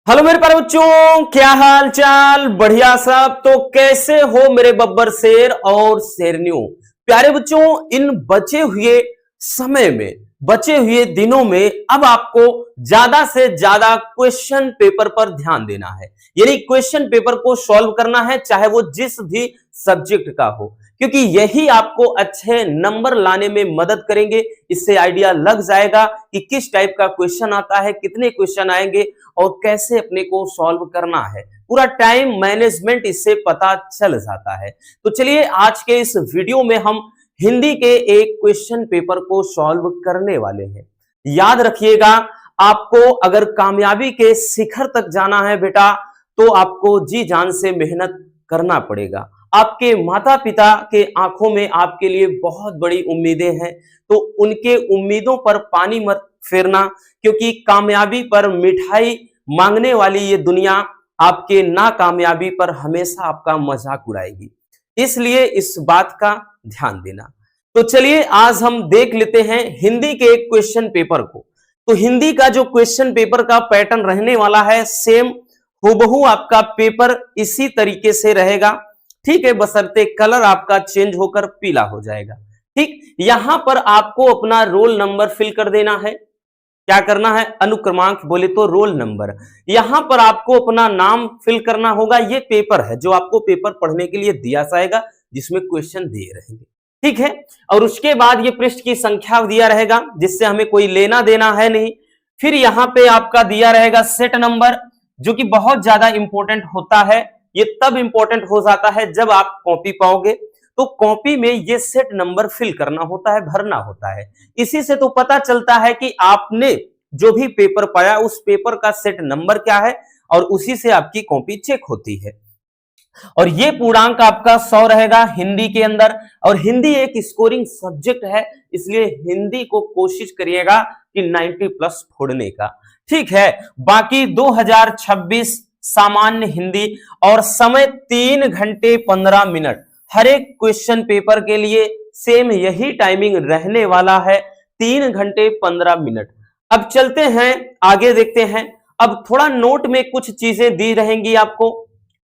Hello मेरे प्यारे बच्चों, क्या हाल चाल? बढ़िया सब। तो कैसे हो मेरे बब्बर शेर और शेरनियों? प्यारे बच्चों, इन बचे हुए समय में, बचे हुए दिनों में अब आपको ज्यादा से ज्यादा क्वेश्चन पेपर पर ध्यान देना है। यानी क्वेश्चन पेपर को सॉल्व करना है, चाहे वो जिस भी सब्जेक्ट का हो, क्योंकि यही आपको अच्छे नंबर लाने में मदद करेंगे। इससे आइडिया लग जाएगा कि किस टाइप का क्वेश्चन आता है, कितने क्वेश्चन आएंगे और कैसे अपने को सॉल्व करना है। पूरा टाइम मैनेजमेंट इससे पता चल जाता है। तो चलिए आज के इस वीडियो में हम हिंदी के एक क्वेश्चन पेपर को सॉल्व करने वाले हैं। याद रखिएगा, आपको अगर कामयाबी के शिखर तक जाना है बेटा, तो आपको जी जान से मेहनत करना पड़ेगा। आपके माता पिता के आंखों में आपके लिए बहुत बड़ी उम्मीदें हैं, तो उनके उम्मीदों पर पानी मत फेरना, क्योंकि कामयाबी पर मिठाई मांगने वाली ये दुनिया आपके नाकामयाबी पर हमेशा आपका मजाक उड़ाएगी। इसलिए इस बात का ध्यान देना। तो चलिए आज हम देख लेते हैं हिंदी के एक क्वेश्चन पेपर को। तो हिंदी का जो क्वेश्चन पेपर का पैटर्न रहने वाला है, सेम हूबहू आपका पेपर इसी तरीके से रहेगा। ठीक है, बशर्ते कलर आपका चेंज होकर पीला हो जाएगा। ठीक, यहां पर आपको अपना रोल नंबर फिल कर देना है। क्या करना है? अनुक्रमांक बोले तो रोल नंबर। यहां पर आपको अपना नाम फिल करना होगा। ये पेपर है जो आपको पेपर पढ़ने के लिए दिया जाएगा, जिसमें क्वेश्चन दिए रहेंगे। ठीक है, और उसके बाद ये पृष्ठ की संख्या दिया रहेगा, जिससे हमें कोई लेना देना है नहीं। फिर यहाँ पे आपका दिया रहेगा सेट नंबर, जो कि बहुत ज्यादा इंपॉर्टेंट होता है। ये तब इंपॉर्टेंट हो जाता है जब आप कॉपी पाओगे, तो कॉपी में ये सेट नंबर फिल करना होता है, भरना होता है। इसी से तो पता चलता है कि आपने जो भी पेपर पाया उस पेपर का सेट नंबर क्या है, और उसी से आपकी कॉपी चेक होती है। और ये पूर्णांक आपका 100 रहेगा हिंदी के अंदर। और हिंदी एक स्कोरिंग सब्जेक्ट है, इसलिए हिंदी को कोशिश करिएगा कि 90 प्लस फोड़ने का। ठीक है, बाकी 2026 सामान्य हिंदी और समय 3 घंटे 15 मिनट। हर एक क्वेश्चन पेपर के लिए सेम यही टाइमिंग रहने वाला है, 3 घंटे 15 मिनट। अब चलते हैं आगे, देखते हैं। अब थोड़ा नोट में कुछ चीजें दी रहेंगी आपको।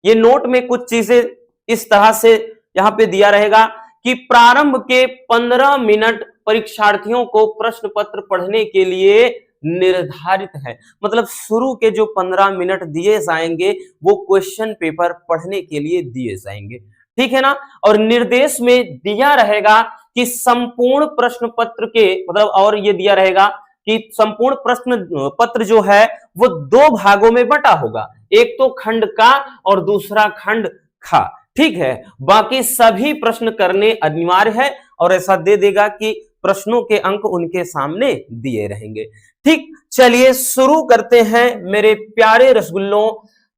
ये नोट में कुछ चीजें इस तरह से यहां पे दिया रहेगा कि प्रारंभ के 15 मिनट परीक्षार्थियों को प्रश्न पत्र पढ़ने के लिए निर्धारित है। मतलब शुरू के जो 15 मिनट दिए जाएंगे वो क्वेश्चन पेपर पढ़ने के लिए दिए जाएंगे। ठीक है ना? और निर्देश में दिया रहेगा कि संपूर्ण प्रश्न पत्र के मतलब, और ये दिया रहेगा कि संपूर्ण प्रश्न पत्र जो है वो 2 भागों में बटा होगा, एक तो खंड का और दूसरा खंड खा। ठीक है, बाकी सभी प्रश्न करने अनिवार्य है, और ऐसा दे देगा कि प्रश्नों के अंक उनके सामने दिए रहेंगे। ठीक, चलिए शुरू करते हैं मेरे प्यारे रसगुल्लों।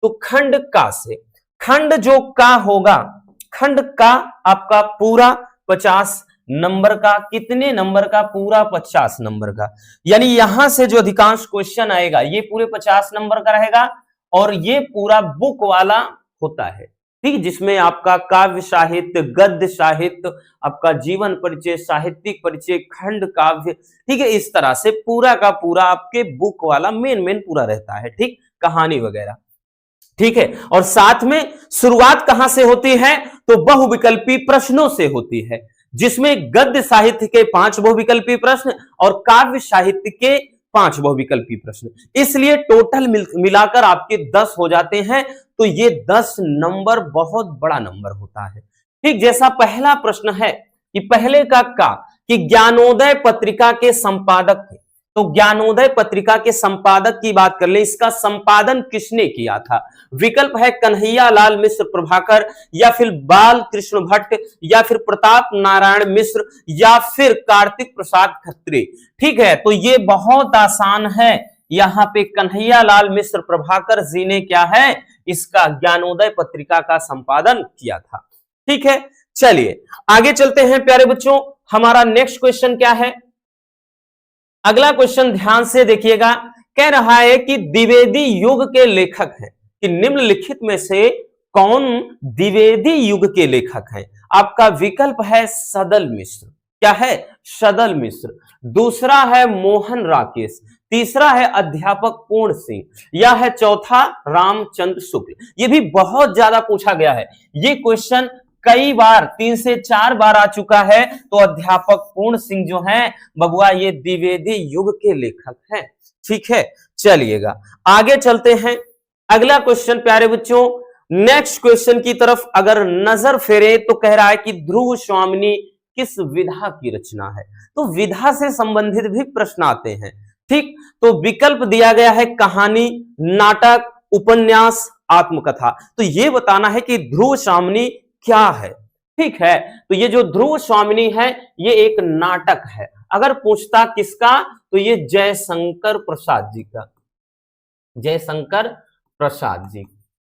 तो खंड का से, खंड जो का होगा, खंड का आपका पूरा 50 नंबर का। कितने नंबर का? पूरा 50 नंबर का। यानी यहां से जो अधिकांश क्वेश्चन आएगा ये पूरे 50 नंबर का रहेगा, और ये पूरा बुक वाला होता है। ठीक, जिसमें आपका काव्य साहित्य, गद्य साहित्य, आपका जीवन परिचय, साहित्यिक परिचय, खंड काव्य, ठीक है, इस तरह से पूरा का पूरा आपके बुक वाला मेन पूरा रहता है। ठीक, कहानी वगैरह। ठीक है, और साथ में शुरुआत कहां से होती है? तो बहुविकल्पी प्रश्नों से होती है, जिसमें गद्य साहित्य के 5 बहुविकल्पी प्रश्न और काव्य साहित्य के 5 बहुविकल्पी प्रश्न। इसलिए टोटल मिलाकर आपके 10 हो जाते हैं। तो ये 10 नंबर बहुत बड़ा नंबर होता है। ठीक, जैसा पहला प्रश्न है कि पहले का कि ज्ञानोदय पत्रिका के संपादक थे। तो ज्ञानोदय पत्रिका के संपादक की बात कर ले, इसका संपादन किसने किया था? विकल्प है कन्हैया लाल मिश्र प्रभाकर, या फिर बाल कृष्ण भट्ट, या फिर प्रताप नारायण मिश्र, या फिर कार्तिक प्रसाद खत्री। ठीक है, तो ये बहुत आसान है। यहां पे कन्हैया लाल मिश्र प्रभाकर जी ने क्या है, इसका ज्ञानोदय पत्रिका का संपादन किया था। ठीक है, चलिए आगे चलते हैं प्यारे बच्चों। हमारा नेक्स्ट क्वेश्चन क्या है? अगला क्वेश्चन ध्यान से देखिएगा। कह रहा है कि द्विवेदी युग के लेखक हैं, कि निम्नलिखित में से कौन द्विवेदी युग के लेखक हैं? आपका विकल्प है सदल मिश्र। क्या है, सदल मिश्र। दूसरा है मोहन राकेश। तीसरा है अध्यापक पूर्ण सिंह। यह है चौथा रामचंद्र शुक्ल। ये भी बहुत ज्यादा पूछा गया है, ये क्वेश्चन कई बार 3 से 4 बार आ चुका है। तो अध्यापक पूर्ण सिंह जो हैं बबुआ ये द्विवेदी युग के लेखक हैं। ठीक है, चलिएगा आगे चलते हैं। अगला क्वेश्चन प्यारे बच्चों, नेक्स्ट क्वेश्चन की तरफ अगर नजर फेरे तो कह रहा है कि ध्रुव स्वामिनी किस विधा की रचना है। तो विधा से संबंधित भी प्रश्न आते हैं। ठीक, तो विकल्प दिया गया है कहानी, नाटक, उपन्यास, आत्मकथा। तो ये बताना है कि ध्रुव स्वामिनी क्या है। ठीक है, तो ये जो ध्रुव स्वामिनी है ये एक नाटक है। अगर पूछता किसका, तो ये जयशंकर प्रसाद जी का, जयशंकर प्रसाद जी।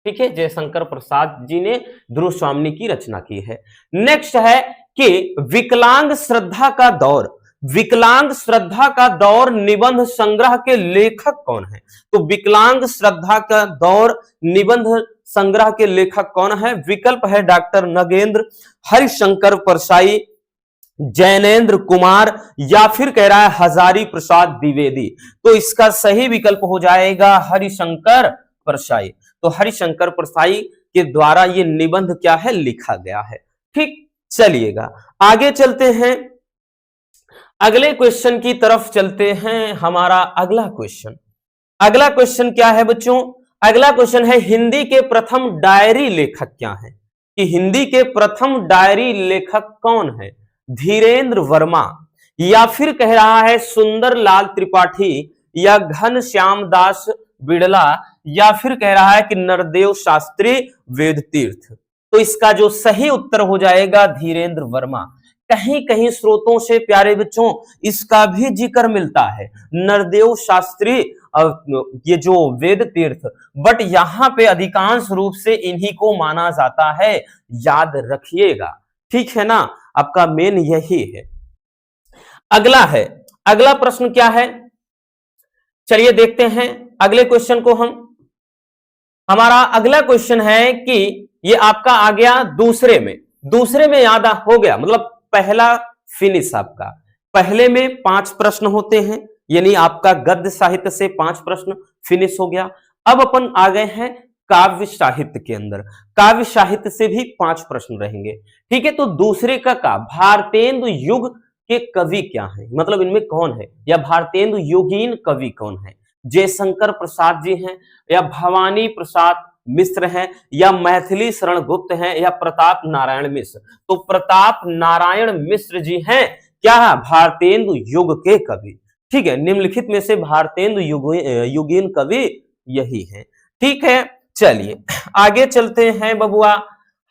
ठीक है, जयशंकर प्रसाद जी ने ध्रुव स्वामिनी की रचना की है। नेक्स्ट है कि विकलांग श्रद्धा का दौर, विकलांग श्रद्धा का दौर निबंध संग्रह के लेखक कौन है। तो विकलांग श्रद्धा का दौर निबंध संग्रह के लेखक कौन है। विकल्प है डॉक्टर नगेंद्र, हरिशंकर परसाई, जैनेन्द्र कुमार, या फिर कह रहा है हजारी प्रसाद द्विवेदी। तो इसका सही विकल्प हो जाएगा हरिशंकर परसाई। तो हरिशंकर परसाई के द्वारा ये निबंध क्या है, लिखा गया है। ठीक, चलिएगा आगे चलते हैं, अगले क्वेश्चन की तरफ चलते हैं। हमारा अगला क्वेश्चन, अगला क्वेश्चन क्या है बच्चों, अगला क्वेश्चन है हिंदी के प्रथम डायरी लेखक क्या है। कि हिंदी के प्रथम डायरी लेखक कौन है। धीरेन्द्र वर्मा, या फिर कह रहा है सुंदर लाल त्रिपाठी, या घनश्याम दास बिड़ला, या फिर कह रहा है कि नरदेव शास्त्री वेद तीर्थ। तो इसका जो सही उत्तर हो जाएगा धीरेन्द्र वर्मा। कहीं कहीं स्रोतों से प्यारे बच्चों इसका भी जिक्र मिलता है, नरदेव शास्त्री ये जो वेद तीर्थ, बट यहां पे अधिकांश रूप से इन्हीं को माना जाता है, याद रखिएगा। ठीक है ना, आपका मेन यही है। अगला है, अगला प्रश्न क्या है, चलिए देखते हैं अगले क्वेश्चन को हम। हमारा अगला क्वेश्चन है कि ये आपका आ गया दूसरे में याद हो गया, मतलब पहला फिनिश आपका। पहले में 5 प्रश्न होते हैं, यानी आपका गद्य साहित्य से 5 प्रश्न फिनिश हो गया। अब अपन आ गए हैं काव्य साहित्य के अंदर, काव्य साहित्य से भी 5 प्रश्न रहेंगे। ठीक है, तो दूसरे का भारतेंदु युग के कवि क्या हैं, मतलब इनमें कौन है, या भारतेंदु युगीन कवि कौन है। जयशंकर प्रसाद जी हैं, या भवानी प्रसाद मिश्र हैं, या मैथिली शरण गुप्त हैं, या प्रताप नारायण मिश्र। तो प्रताप नारायण मिश्र जी हैं क्या, भारतेंदु युग के कवि। ठीक है, निम्नलिखित में से भारतेंदु युगीन कवि यही है। ठीक है, चलिए आगे चलते हैं बबुआ।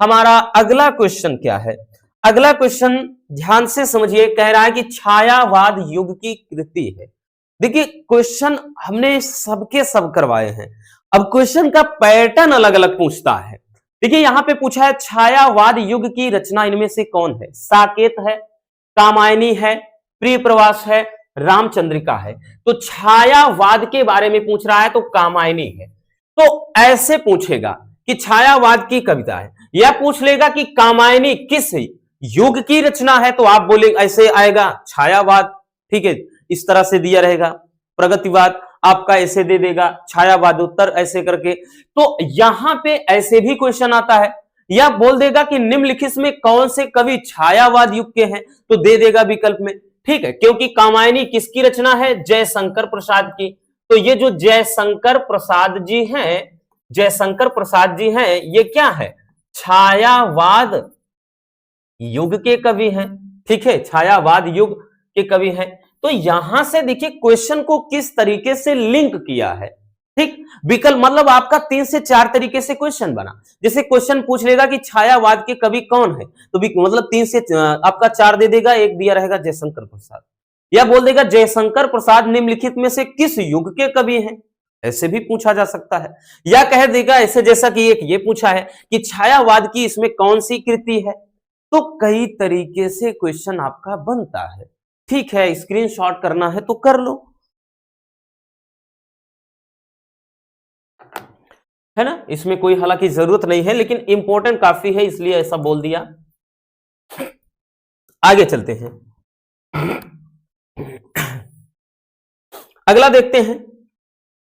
हमारा अगला क्वेश्चन क्या है, अगला क्वेश्चन ध्यान से समझिए, कह रहा है कि छायावाद युग की कृति है। देखिए क्वेश्चन हमने सबके सब करवाए हैं, अब क्वेश्चन का पैटर्न अलग अलग पूछता है। देखिए यहां पे पूछा है छायावाद युग की रचना इनमें से कौन है। साकेत है, कामायनी है, प्रिय प्रवास है, रामचंद्रिका है। तो छायावाद के बारे में पूछ रहा है तो कामायनी है। तो ऐसे पूछेगा कि छायावाद की कविता है, या पूछ लेगा कि कामायनी किस युग की रचना है, तो आप बोले ऐसे आएगा छायावाद। ठीक है, इस तरह से दिया रहेगा। प्रगतिवाद आपका ऐसे दे देगा, छायावाद उत्तर ऐसे करके। तो यहां पे ऐसे भी क्वेश्चन आता है, या बोल देगा कि निम्नलिखित में कौन से कवि छायावाद युग के हैं, तो दे देगा विकल्प में। ठीक है, क्योंकि कामायनी किसकी रचना है, जयशंकर प्रसाद की। तो ये जो जयशंकर प्रसाद जी हैं, जयशंकर प्रसाद जी हैं, ये क्या है, छायावाद युग के कवि हैं। ठीक है, छायावाद युग के कवि हैं। तो यहां से देखिए क्वेश्चन को किस तरीके से लिंक किया है। ठीक, विकल्प मतलब आपका 3 से 4 तरीके से क्वेश्चन बना। जैसे क्वेश्चन पूछ लेगा कि छायावाद के कवि कौन है, तो मतलब 3 से आपका 4 दे देगा, एक दिया रहेगा जयशंकर प्रसाद, या बोल देगा जयशंकर प्रसाद निम्नलिखित में से किस युग के कवि हैं, ऐसे भी पूछा जा सकता है। या कह देगा ऐसे, जैसा कि एक ये पूछा है कि छायावाद की इसमें कौन सी कृति है। तो कई तरीके से क्वेश्चन आपका बनता है। ठीक है, स्क्रीनशॉट करना है तो कर लो, है ना, इसमें कोई हालांकि जरूरत नहीं है, लेकिन इंपॉर्टेंट काफी है इसलिए ऐसा बोल दिया। आगे चलते हैं। अगला देखते हैं।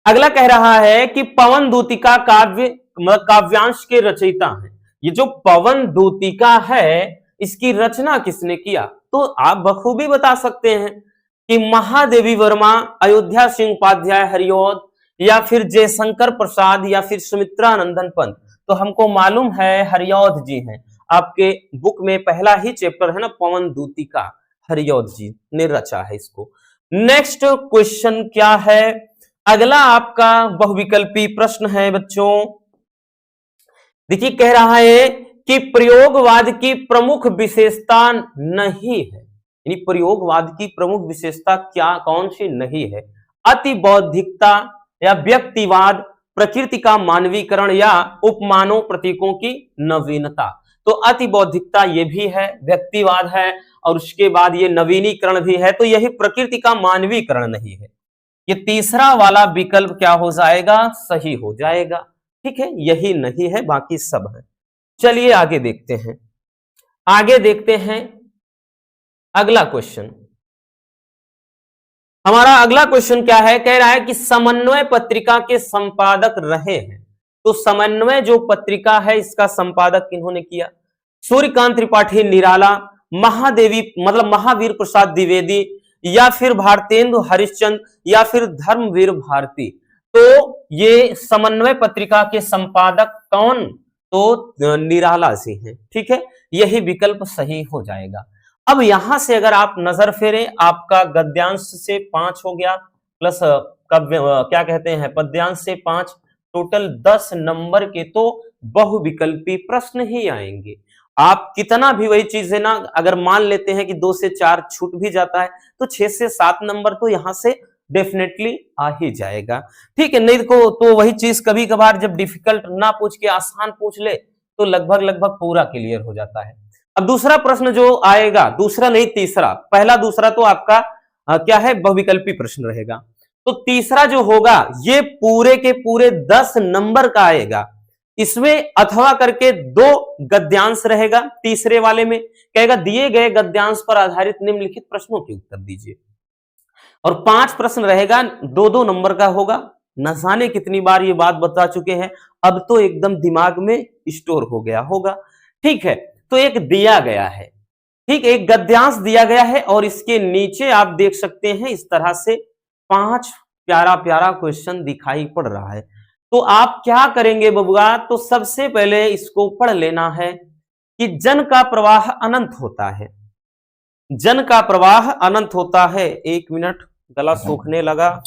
अगला कह रहा है कि पवन दूतिका काव्यांश के रचयिता हैं। ये जो पवन दूतिका है इसकी रचना किसने किया? तो आप बखूबी बता सकते हैं कि महादेवी वर्मा, अयोध्या सिंह उपाध्याय हरिऔध, या फिर जयशंकर प्रसाद, या फिर सुमित्रा नंदन पंत। तो हमको मालूम है हरिऔध जी हैं। आपके बुक में पहला ही चैप्टर है ना, पवन दूतिका, हरिऔध जी ने रचा है इसको। नेक्स्ट क्वेश्चन क्या है? अगला आपका बहुविकल्पी प्रश्न है बच्चों। देखिए कह रहा है कि प्रयोगवाद की प्रमुख विशेषता नहीं है, यानी प्रयोगवाद की प्रमुख विशेषता क्या, कौन सी नहीं है? अति बौद्धिकता, या व्यक्तिवाद, प्रकृति का मानवीकरण, या उपमानों प्रतीकों की नवीनता। तो अति बौद्धिकता ये भी है, व्यक्तिवाद है, और उसके बाद ये नवीनीकरण भी है। तो यही प्रकृति का मानवीकरण नहीं है। ये तीसरा वाला विकल्प क्या हो जाएगा? सही हो जाएगा। ठीक है, यही नहीं है, बाकी सब है। चलिए आगे देखते हैं। आगे देखते हैं अगला क्वेश्चन। हमारा अगला क्वेश्चन क्या है? कह रहा है कि समन्वय पत्रिका के संपादक रहे हैं। तो समन्वय जो पत्रिका है इसका संपादक किन्होंने किया? सूर्यकांत त्रिपाठी निराला, महादेवी मतलब महावीर प्रसाद द्विवेदी, या फिर भारतेंदु हरिश्चंद्र, या फिर धर्मवीर भारती। तो ये समन्वय पत्रिका के संपादक कौन? तो निराला जी हैं। ठीक है, यही विकल्प सही हो जाएगा। अब यहां से अगर आप नजर फेरें, आपका गद्यांश से 5 हो गया, प्लस क्या कहते हैं पद्यांश से 5, टोटल 10 नंबर के तो बहुविकल्पी प्रश्न ही आएंगे। आप कितना भी वही चीज है ना, अगर मान लेते हैं कि 2 से 4 छूट भी जाता है तो 6 से 7 नंबर तो यहां से डेफिनेटली आ ही जाएगा। ठीक है, नहीं तो वही चीज कभी कभार जब डिफिकल्ट ना पूछ के आसान पूछ ले तो लगभग लगभग पूरा क्लियर हो जाता है। अब दूसरा प्रश्न जो आएगा, दूसरा नहीं तीसरा, पहला दूसरा तो आपका क्या है, बहुविकल्पी प्रश्न रहेगा। तो तीसरा जो होगा ये पूरे के पूरे 10 नंबर का आएगा। इसमें अथवा करके 2 गद्यांश रहेगा। तीसरे वाले में कहेगा दिए गए गद्यांश पर आधारित निम्नलिखित प्रश्नों के उत्तर दीजिए, और 5 प्रश्न रहेगा, 2-2 नंबर का होगा। न जाने कितनी बार ये बात बता चुके हैं, अब तो एकदम दिमाग में स्टोर हो गया होगा। ठीक है, तो एक दिया गया है, ठीक, एक गद्यांश दिया गया है, और इसके नीचे आप देख सकते हैं इस तरह से 5 प्यारा प्यारा क्वेश्चन दिखाई पड़ रहा है। तो आप क्या करेंगे बबुआ? तो सबसे पहले इसको पढ़ लेना है कि जन का प्रवाह अनंत होता है। जन का प्रवाह अनंत होता है। 1 मिनट, गला सूखने लगा।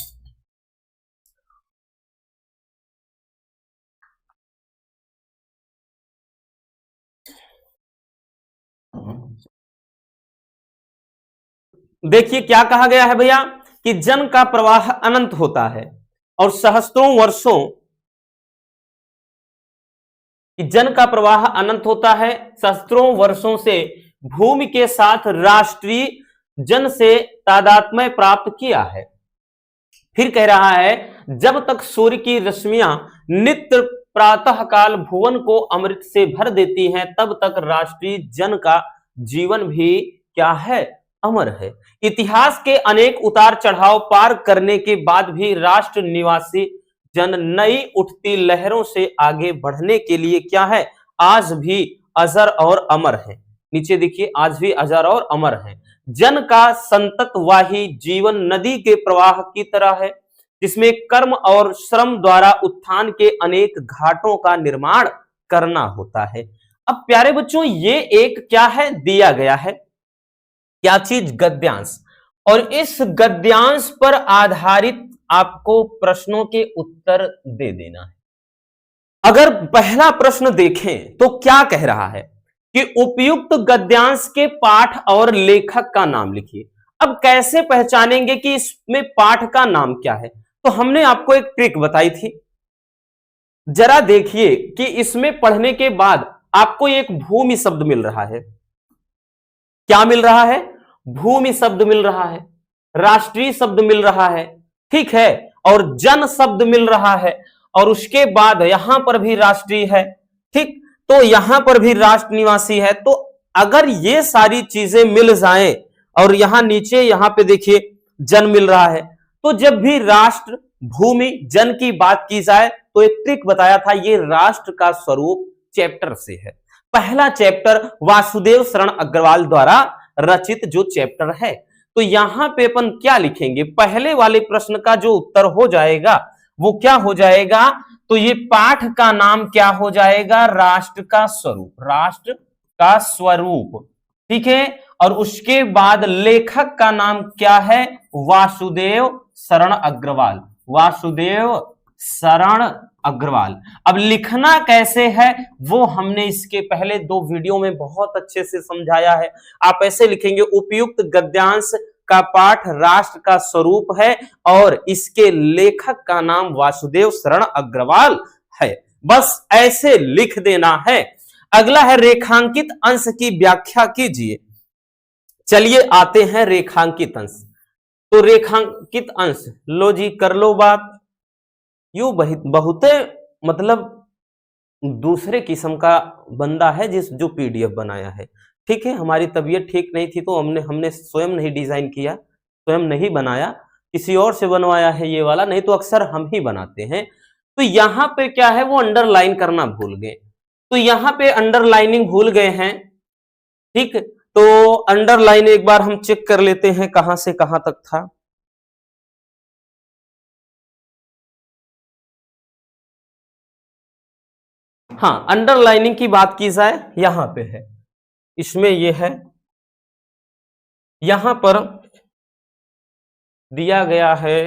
देखिए क्या कहा गया है भैया कि जन का प्रवाह अनंत होता है और सहस्त्रों वर्षों, जन का प्रवाह अनंत होता है, सहस्त्रों वर्षों से भूमि के साथ राष्ट्रीय जन से तादात्म्य प्राप्त किया है। फिर कह रहा है जब तक सूर्य की रश्मियां नित्य प्रातः काल भुवन को अमृत से भर देती हैं तब तक राष्ट्रीय जन का जीवन भी क्या है, अमर है। इतिहास के अनेक उतार चढ़ाव पार करने के बाद भी राष्ट्र निवासी जन नई उठती लहरों से आगे बढ़ने के लिए क्या है, आज भी अजर और अमर है। नीचे देखिए, आज भी अजर और अमर है। जन का संततवाही जीवन नदी के प्रवाह की तरह है जिसमें कर्म और श्रम द्वारा उत्थान के अनेक घाटों का निर्माण करना होता है। अब प्यारे बच्चों, ये एक क्या है, दिया गया है, क्या चीज, गद्यांश, और इस गद्यांश पर आधारित आपको प्रश्नों के उत्तर दे देना है। अगर पहला प्रश्न देखें तो क्या कह रहा है कि उपयुक्त गद्यांश के पाठ और लेखक का नाम लिखिए। अब कैसे पहचानेंगे कि इसमें पाठ का नाम क्या है? तो हमने आपको एक ट्रिक बताई थी, जरा देखिए कि इसमें पढ़ने के बाद आपको एक भूमि शब्द मिल रहा है। क्या मिल रहा है? भूमि शब्द मिल रहा है, राष्ट्रीय शब्द मिल रहा है, ठीक है, और जन शब्द मिल रहा है, और उसके बाद यहां पर भी राष्ट्रीय है, ठीक, तो यहां पर भी राष्ट्र निवासी है। तो अगर ये सारी चीजें मिल जाएं और यहां नीचे यहां पे देखिए जन मिल रहा है। तो जब भी राष्ट्र, भूमि, जन की बात की जाए तो एक ट्रिक बताया था, ये राष्ट्र का स्वरूप चैप्टर से है। पहला चैप्टर वासुदेव शरण अग्रवाल द्वारा रचित जो चैप्टर है। तो यहां पे अपन क्या लिखेंगे, पहले वाले प्रश्न का जो उत्तर हो जाएगा वो क्या हो जाएगा, तो ये पाठ का नाम क्या हो जाएगा, राष्ट्र का स्वरूप, राष्ट्र का स्वरूप। ठीक है, और उसके बाद लेखक का नाम क्या है, वासुदेव शरण अग्रवाल, वासुदेव शरण अग्रवाल। अब लिखना कैसे है वो हमने इसके पहले 2 वीडियो में बहुत अच्छे से समझाया है। आप ऐसे लिखेंगे, उपयुक्त गद्यांश का पाठ राष्ट्र का स्वरूप है और इसके लेखक का नाम वासुदेव शरण अग्रवाल है, बस ऐसे लिख देना है। अगला है रेखांकित अंश की व्याख्या कीजिए। चलिए आते हैं रेखांकित अंश। तो रेखांकित अंश, लो जी कर लो बात। यू बहुत मतलब दूसरे किस्म का बंदा है जो पीडीएफ बनाया है। ठीक है, हमारी तबीयत ठीक नहीं थी तो हमने स्वयं नहीं डिजाइन किया, स्वयं नहीं बनाया, किसी और से बनवाया है ये वाला, नहीं तो अक्सर हम ही बनाते हैं। तो यहां पे क्या है, वो अंडरलाइन करना भूल गए, तो यहां पे अंडरलाइनिंग भूल गए हैं। ठीक, तो अंडरलाइन एक बार हम चेक कर लेते हैं कहां से कहां तक था। हाँ, अंडरलाइनिंग की बात की जाए यहां पे है, इसमें ये है, यहां पर दिया गया है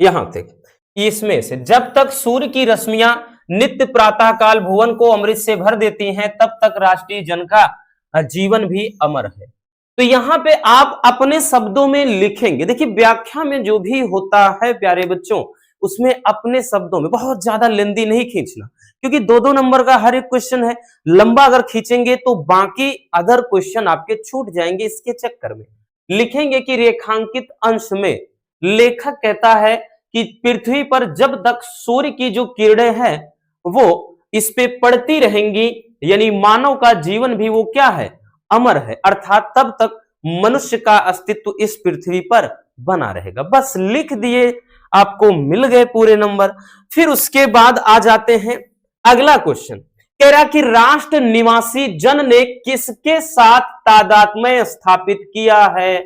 यहां तक, इसमें से जब तक सूर्य की रश्मियां नित्य प्रातःकाल भुवन को अमृत से भर देती हैं तब तक राष्ट्रीय जन का जीवन भी अमर है। तो यहां पे आप अपने शब्दों में लिखेंगे। देखिए व्याख्या में जो भी होता है प्यारे बच्चों, उसमें अपने शब्दों में बहुत ज्यादा लेंदी नहीं खींचना, क्योंकि 2-2 नंबर का हर एक क्वेश्चन है। लंबा अगर खींचेंगे तो बाकी अदर क्वेश्चन आपके छूट जाएंगे। इसके चक्कर में लिखेंगे कि रेखांकित अंश में लेखक कहता है कि पृथ्वी पर जब तक सूर्य की जो किरणें हैं वो इस पे पड़ती रहेंगी, यानी मानव का जीवन भी वो क्या है, अमर है, अर्थात तब तक मनुष्य का अस्तित्व इस पृथ्वी पर बना रहेगा। बस लिख दिए, आपको मिल गए पूरे नंबर। फिर उसके बाद आ जाते हैं अगला क्वेश्चन, कह रहा कि राष्ट्र निवासी जन ने किसके साथ तादात्म्य स्थापित किया है।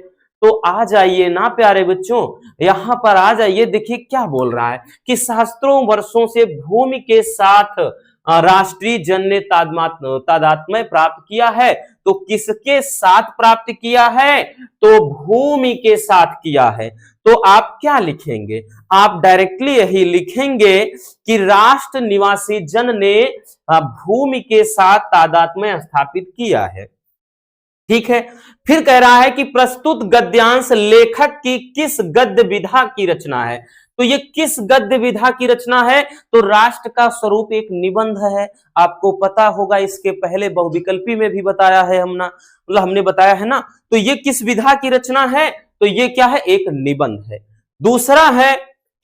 तो आ जाइए ना प्यारे बच्चों, यहां पर आ जाइए। देखिए क्या बोल रहा है कि सहस्त्रों वर्षों से भूमि के साथ राष्ट्रीय जन ने तादात्म्य प्राप्त किया है। तो किसके साथ प्राप्त किया है, तो भूमि के साथ किया है। तो आप क्या लिखेंगे, आप डायरेक्टली यही लिखेंगे कि राष्ट्र निवासी जन ने भूमि के साथ तादात्म्य स्थापित किया है। ठीक है, फिर कह रहा है कि प्रस्तुत गद्यांश लेखक की किस गद्य विधा की रचना है। तो ये किस गद्य विधा की रचना है, तो राष्ट्र का स्वरूप एक निबंध है, आपको पता होगा, इसके पहले बहुविकल्पी में भी बताया है हमने बताया है ना। तो ये किस विधा की रचना है, तो ये क्या है, एक निबंध है। दूसरा है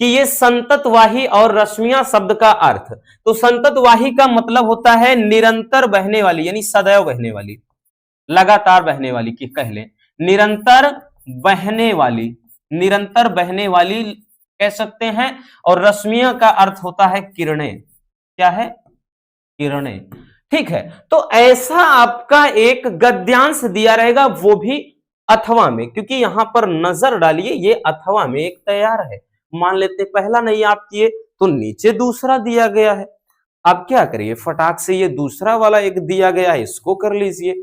कि ये संततवाही और रश्मियां शब्द का अर्थ, तो संततवाही का मतलब होता है निरंतर बहने वाली, यानी सदैव बहने वाली, लगातार बहने वाली की कह लें, निरंतर बहने वाली, निरंतर बहने वाली कह सकते हैं। और रश्मियां का अर्थ होता है किरणें, क्या है, किरणें। ठीक है, तो ऐसा आपका एक गद्यांश दिया रहेगा, वो भी अथवा में, क्योंकि यहां पर नजर डालिए ये अथवा में एक तैयार है। मान लेते पहला नहीं आप किए तो नीचे दूसरा दिया गया है, आप क्या करिए फटाक से ये दूसरा वाला एक दिया गया है इसको कर लीजिए।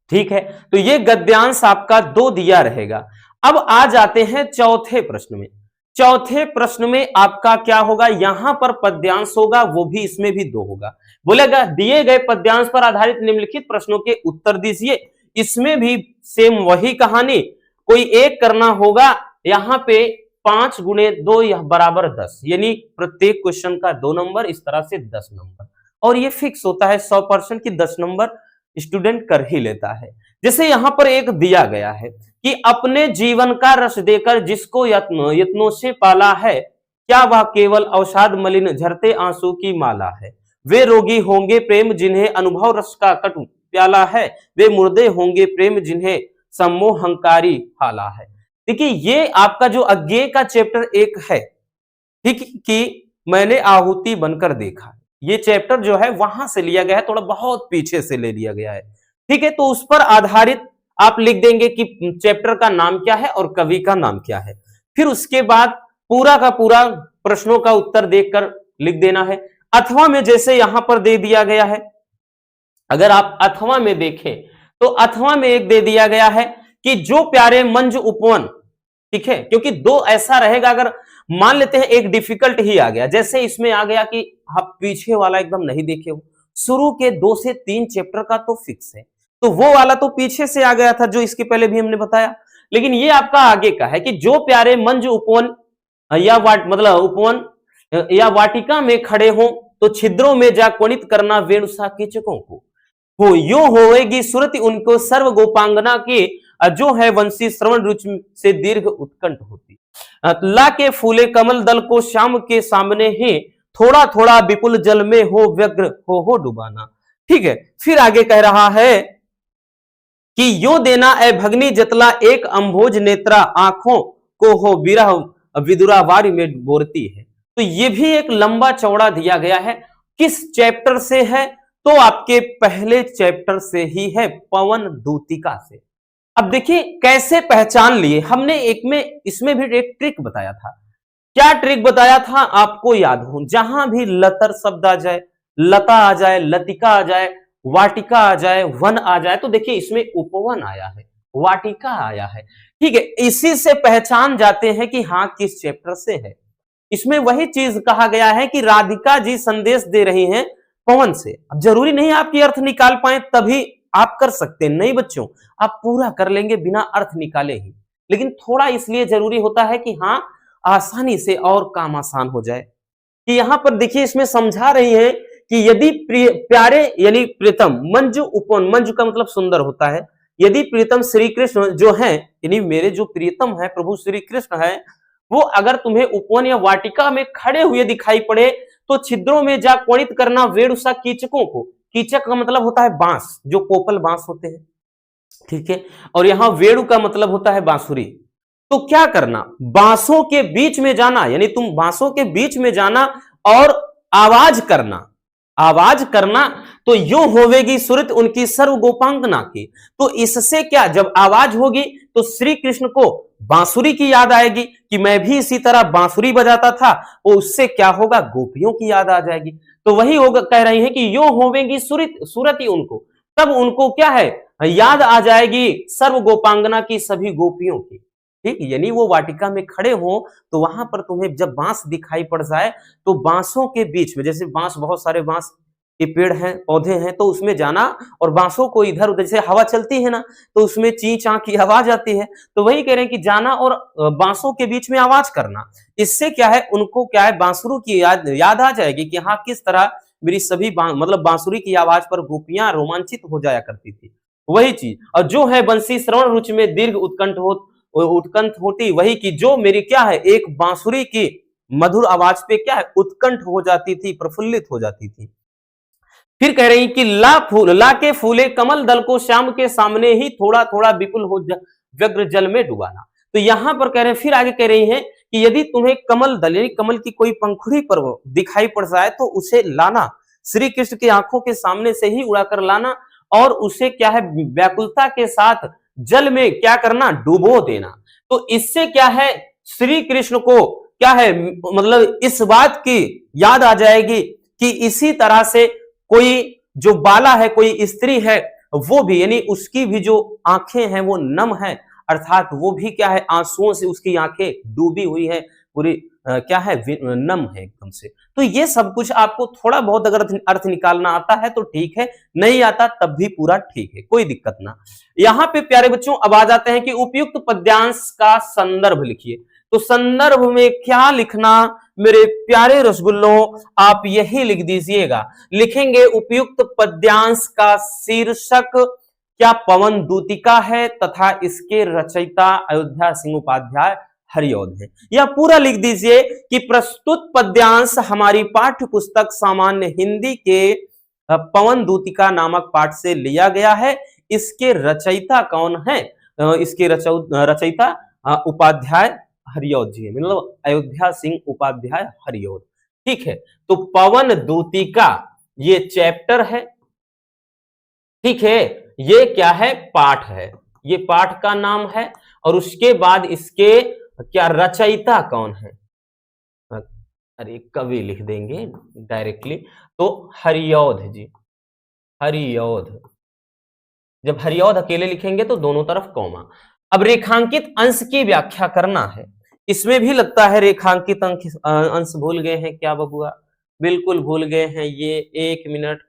ठीक है, तो ये गद्यांश आपका 2 दिया रहेगा। अब आ जाते हैं चौथे प्रश्न में। चौथे प्रश्न में आपका क्या होगा, यहां पर पद्यांश होगा, वो भी इसमें भी 2 होगा। बोलेगा दिए गए पद्यांश पर आधारित निम्नलिखित प्रश्नों के उत्तर दीजिए। इसमें भी सेम वही कहानी, कोई एक करना होगा। यहां पे 5 गुणे 2 यह बराबर 10, यानी प्रत्येक क्वेश्चन का 2 नंबर, इस तरह से 10 नंबर। और ये फिक्स होता है 100% की 10 नंबर स्टूडेंट कर ही लेता है। जैसे यहां पर एक दिया गया है कि अपने जीवन का रस देकर जिसको यत्नों से पाला है, क्या वह केवल अवसाद मलिन झरते आंसू की माला है। वे रोगी होंगे प्रेम जिन्हें अनुभव रस का कटु प्याला है, वे मुर्दे होंगे प्रेम जिन्हें सम्मोहंकारी हाला है। देखिए ये आपका जो अज्ञेय का चैप्टर 1 है, ठीक, कि मैंने आहुति बनकर देखा, ये चैप्टर जो है वहां से लिया गया है, थोड़ा बहुत पीछे से ले लिया गया है, ठीक है। तो उस पर आधारित आप लिख देंगे कि चैप्टर का नाम क्या है और कवि का नाम क्या है। फिर उसके बाद पूरा का पूरा प्रश्नों का उत्तर देखकर लिख देना है। अथवा में जैसे यहां पर दे दिया गया है, अगर आप अथवा में देखें तो अथवा में एक दे दिया गया है कि जो प्यारे मंज उपवन, ठीक है, क्योंकि दो ऐसा रहेगा, अगर मान लेते हैं एक डिफिकल्ट ही आ गया, जैसे इसमें आ गया कि आप पीछे वाला एकदम नहीं देखे हो, शुरू के 2 से 3 चैप्टर का तो फिक्स है, तो वो वाला तो पीछे से आ गया था जो इसके पहले भी हमने बताया, लेकिन ये आपका आगे का है कि जो प्यारे मंज उपवन या मतलब उपवन या वाटिका में खड़े हो तो छिद्रों में जा क्वनित करना वेणुसा कीचकों को, हो यो होएगी सुरति उनको सर्व गोपांगना की, जो है वंशी श्रवण रुचि से दीर्घ उत्कंठ होती। ला के फूले कमल दल को श्याम के सामने ही, थोड़ा थोड़ा विपुल जल में हो व्यग्र हो डुबाना। ठीक है, फिर आगे कह रहा है कि यो देना ए भगनी जतला एक अंभोज नेत्रा, आंखों को हो विरह विदुरावारी में बोरती है। तो ये भी एक लंबा चौड़ा दिया गया है, किस चैप्टर से है, तो आपके पहले चैप्टर से ही है, पवन दूतिका से। अब देखिए कैसे पहचान लिए हमने, एक में इसमें भी एक ट्रिक बताया था। क्या ट्रिक बताया था आपको याद हो, जहां भी लतर शब्द आ जाए, लता आ जाए, लतिका आ जाए, वाटिका आ जाए, वन आ जाए, तो देखिए इसमें उपवन आया है, वाटिका आया है, ठीक है, इसी से पहचान जाते हैं कि हाँ किस चैप्टर से है। इसमें वही चीज कहा गया है कि राधिका जी संदेश दे रही हैं पवन से। अब जरूरी नहीं आपकी अर्थ निकाल पाए तभी आप कर सकते हैं, नहीं बच्चों, आप पूरा कर लेंगे बिना अर्थ निकाले ही, लेकिन थोड़ा इसलिए जरूरी होता है कि हाँ आसानी से और काम आसान हो जाए। कि यहां पर देखिए इसमें समझा रही है कि यदि प्यारे यानी प्रीतम, मंजू उपवन, मंजू का मतलब सुंदर होता है, यदि प्रीतम श्री कृष्ण जो है, यानी मेरे जो प्रीतम है प्रभु श्री कृष्ण है, वो अगर तुम्हें उपवन या वाटिका में खड़े हुए दिखाई पड़े तो छिद्रों में जा क्वणित करना वेणुसा कीचकों को। कीचक का मतलब होता है बांस, जो पोपल बांस होते हैं, ठीक है, और यहां वेणु का मतलब होता है बांसुरी। तो क्या करना, बांसों के बीच में जाना, यानी तुम बांसों के बीच में जाना और आवाज करना, आवाज करना, तो यूं होवेगी सुरत उनकी सर्व गोपांगना की। तो इससे क्या, जब आवाज होगी तो श्री कृष्ण को बांसुरी की याद आएगी कि मैं भी इसी तरह बांसुरी बजाता था, और उससे क्या होगा, गोपियों की याद आ जाएगी। तो वही होगा, कह रही है कि यो होवेगी सुरति उनको, तब उनको क्या है, याद आ जाएगी सर्व गोपांगना की, सभी गोपियों की। ठीक, यानी वो वाटिका में खड़े हो तो वहां पर तुम्हें जब बांस दिखाई पड़ जाए तो बांसों के बीच में, जैसे बांस, बहुत सारे बांस के पेड़ हैं, पौधे हैं, तो उसमें जाना और बांसों को इधर उधर, जैसे हवा चलती है ना तो उसमें ची चा की आवाज आती है, तो वही कह रहे हैं कि जाना और बांसों के बीच में आवाज करना। इससे क्या है, उनको क्या है, बांसुरी की याद आ जाएगी कि हाँ किस तरह मेरी सभी मतलब बांसुरी की आवाज पर गोपियां रोमांचित हो जाया करती थी, वही चीज। और जो है बंसी श्रवण रुचि में दीर्घ उत्कंठ होती, वही की जो मेरी क्या है, एक बांसुरी की मधुर आवाज पे क्या है, उत्कंठ हो जाती थी, प्रफुल्लित हो जाती थी। फिर कह रही कि ला के फूले कमल दल को श्याम के सामने ही, थोड़ा थोड़ा विपुल हो व्यग्र जल में डुबाना। तो यहां पर कह रहे हैं, फिर आगे कह रही हैं कि यदि तुम्हें कमल दल यानी कमल की कोई पंखुड़ी पर दिखाई पड़ जाए तो उसे लाना, श्री कृष्ण की आंखों के सामने से ही उड़ाकर लाना, और उसे क्या है, व्याकुलता के साथ जल में क्या करना, डुबो देना। तो इससे क्या है, श्री कृष्ण को क्या है, मतलब इस बात की याद आ जाएगी कि इसी तरह से कोई जो बाला है, कोई स्त्री है, वो भी यानी उसकी भी जो आंखें हैं वो नम है, अर्थात वो भी क्या है, आंसुओं से उसकी आंखें डूबी हुई है, पूरी क्या है, नम है एकदम से। तो ये सब कुछ आपको थोड़ा बहुत अगर अर्थ निकालना आता है तो ठीक है, नहीं आता तब भी पूरा ठीक है, कोई दिक्कत ना। यहां पे प्यारे बच्चों अब आ जाते हैं कि उपयुक्त पद्यांश का संदर्भ लिखिए। तो संदर्भ में क्या लिखना मेरे प्यारे रसगुल्लों, आप यही लिख दीजिएगा, लिखेंगे उपयुक्त पद्यांश का शीर्षक क्या पवन दूतिका है तथा इसके रचयिता अयोध्या सिंह उपाध्याय हरिऔध है। या पूरा लिख दीजिए कि प्रस्तुत पद्यांश हमारी पाठ्य पुस्तक सामान्य हिंदी के पवन दूतिका नामक पाठ से लिया गया है। इसके रचयिता कौन है? इसके रचयिता उपाध्याय हरिऔध जी है, मतलब अयोध्या सिंह उपाध्याय हरिऔध। ठीक है, तो पवन दूतिका ये चैप्टर है, ठीक है, ये क्या है? पाठ है, ये पाठ का नाम है। और उसके बाद इसके क्या रचयिता कौन है? अरे कवि लिख देंगे डायरेक्टली, तो हरिऔध जी, हरिऔध। जब हरिऔध अकेले लिखेंगे तो दोनों तरफ कॉमा। अब रेखांकित अंश की व्याख्या करना है, इसमें भी लगता है रेखांकित अंश भूल गए हैं क्या बबुआ? बिल्कुल भूल गए हैं ये, 1 मिनट।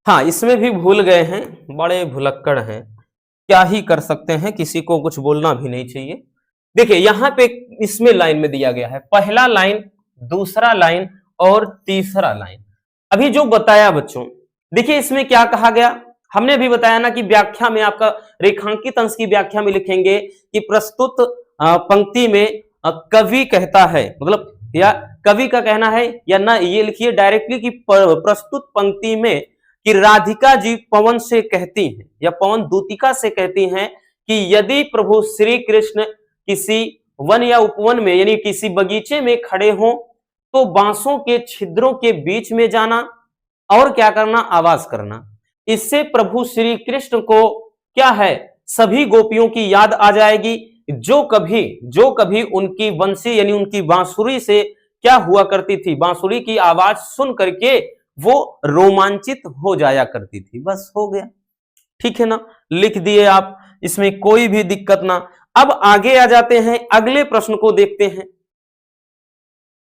हाँ, इसमें भी भूल गए हैं, बड़े भुलक्कड़ हैं, क्या ही कर सकते हैं, किसी को कुछ बोलना भी नहीं चाहिए। देखिए यहां पे इसमें लाइन में दिया गया है, पहला लाइन, दूसरा लाइन और तीसरा लाइन। अभी जो बताया बच्चों, देखिए इसमें क्या कहा गया, हमने भी बताया ना कि व्याख्या में आपका रेखांकित अंश की व्याख्या में लिखेंगे कि प्रस्तुत पंक्ति में कवि कहता है, मतलब या कवि का कहना है, या ना ये लिखिए डायरेक्टली कि प्रस्तुत पंक्ति में कि राधिका जी पवन से कहती हैं या पवन दूतिका से कहती हैं कि यदि प्रभु श्री कृष्ण किसी वन या उपवन में यानी किसी बगीचे में खड़े हों तो बांसों के छिद्रों के बीच में जाना और क्या करना? आवाज करना। इससे प्रभु श्री कृष्ण को क्या है? सभी गोपियों की याद आ जाएगी जो कभी उनकी बंसी यानी उनकी बांसुरी से क्या हुआ करती थी, बांसुरी की आवाज सुन करके वो रोमांचित हो जाया करती थी। बस हो गया, ठीक है ना, लिख दिए आप, इसमें कोई भी दिक्कत ना। अब आगे आ जाते हैं, अगले प्रश्न को देखते हैं।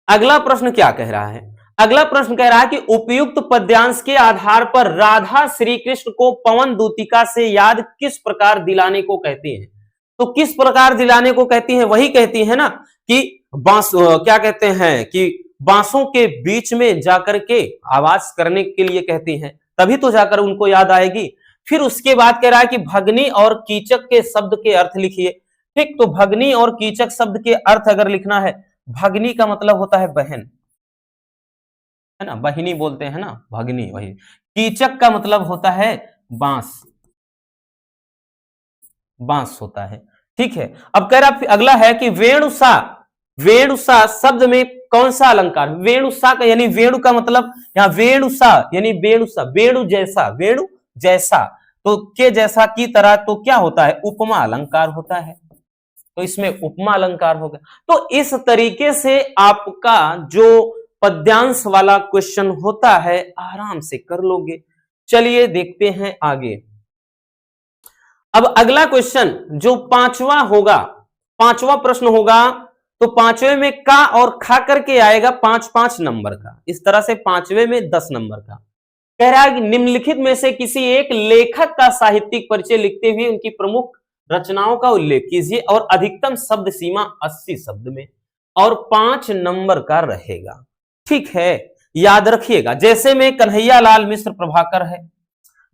अगला प्रश्न क्या कह रहा है? अगला प्रश्न कह रहा है कि उपयुक्त पद्यांश के आधार पर राधा श्री कृष्ण को पवन दूतिका से याद किस प्रकार दिलाने को कहती हैं? तो किस प्रकार दिलाने को कहती हैं? वही कहती है ना कि बांस क्या कहते हैं कि बांसों के बीच में जाकर के आवाज करने के लिए कहती हैं, तभी तो जाकर उनको याद आएगी। फिर उसके बाद कह रहा है कि भगनी और कीचक के शब्द के अर्थ लिखिए। ठीक, तो भगनी और कीचक शब्द के अर्थ अगर लिखना है, भगनी का मतलब होता है बहन, है ना, बहिनी बोलते हैं ना, भगनी वही। कीचक का मतलब होता है बांस, बांस होता है। ठीक है, अब कह रहा अगला है कि वेणुसा, वेणुसा शब्द में कौन सा अलंकार? वेणुसा का यानी वेणु का मतलब यहाँ वेणुसा यानी वेणुसा, वेणु जैसा, वेणु जैसा, तो के जैसा की तरह, तो क्या होता है? उपमा अलंकार होता है, तो इसमें उपमा अलंकार हो गया। तो इस तरीके से आपका जो पद्यांश वाला क्वेश्चन होता है आराम से कर लोगे। चलिए देखते हैं आगे। अब अगला क्वेश्चन जो पांचवा होगा, पांचवा प्रश्न होगा, तो पांचवे में का और खा करके आएगा 5-5 नंबर का, इस तरह से पांचवे में 10 नंबर का। कह रहा है कि निम्नलिखित में से किसी एक लेखक का साहित्यिक परिचय लिखते हुए उनकी प्रमुख रचनाओं का उल्लेख कीजिए और अधिकतम शब्द सीमा 80 शब्द में, और 5 नंबर का रहेगा। ठीक है, याद रखिएगा। जैसे में कन्हैया लाल मिश्र प्रभाकर है,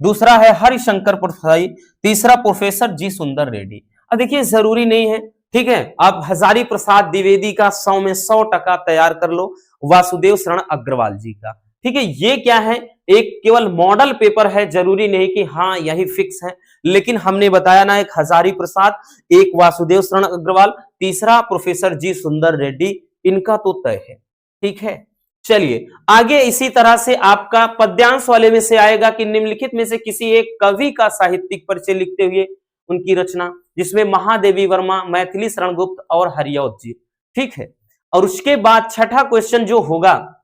दूसरा है हरिशंकर परसाई, तीसरा प्रोफेसर जी सुंदर रेड्डी। अब देखिए जरूरी नहीं है, ठीक है, आप हजारी प्रसाद द्विवेदी का 100 में 100% तैयार कर लो, वासुदेव शरण अग्रवाल जी का। ठीक है, ये क्या है? एक केवल मॉडल पेपर है, जरूरी नहीं कि हाँ यही फिक्स है, लेकिन हमने बताया ना, एक हजारी प्रसाद, एक वासुदेव शरण अग्रवाल, तीसरा प्रोफेसर जी सुंदर रेड्डी, इनका तो तय है। ठीक है, चलिए आगे इसी तरह से आपका पद्यांश वाले में से आएगा कि निम्नलिखित में से किसी एक कवि का साहित्यिक परिचय लिखते हुए उनकी रचना, जिसमें महादेवी वर्मा, मैथिली शरण गुप्त और हरिऔध जी। ठीक है, और उसके बाद छठा क्वेश्चन जो होगा,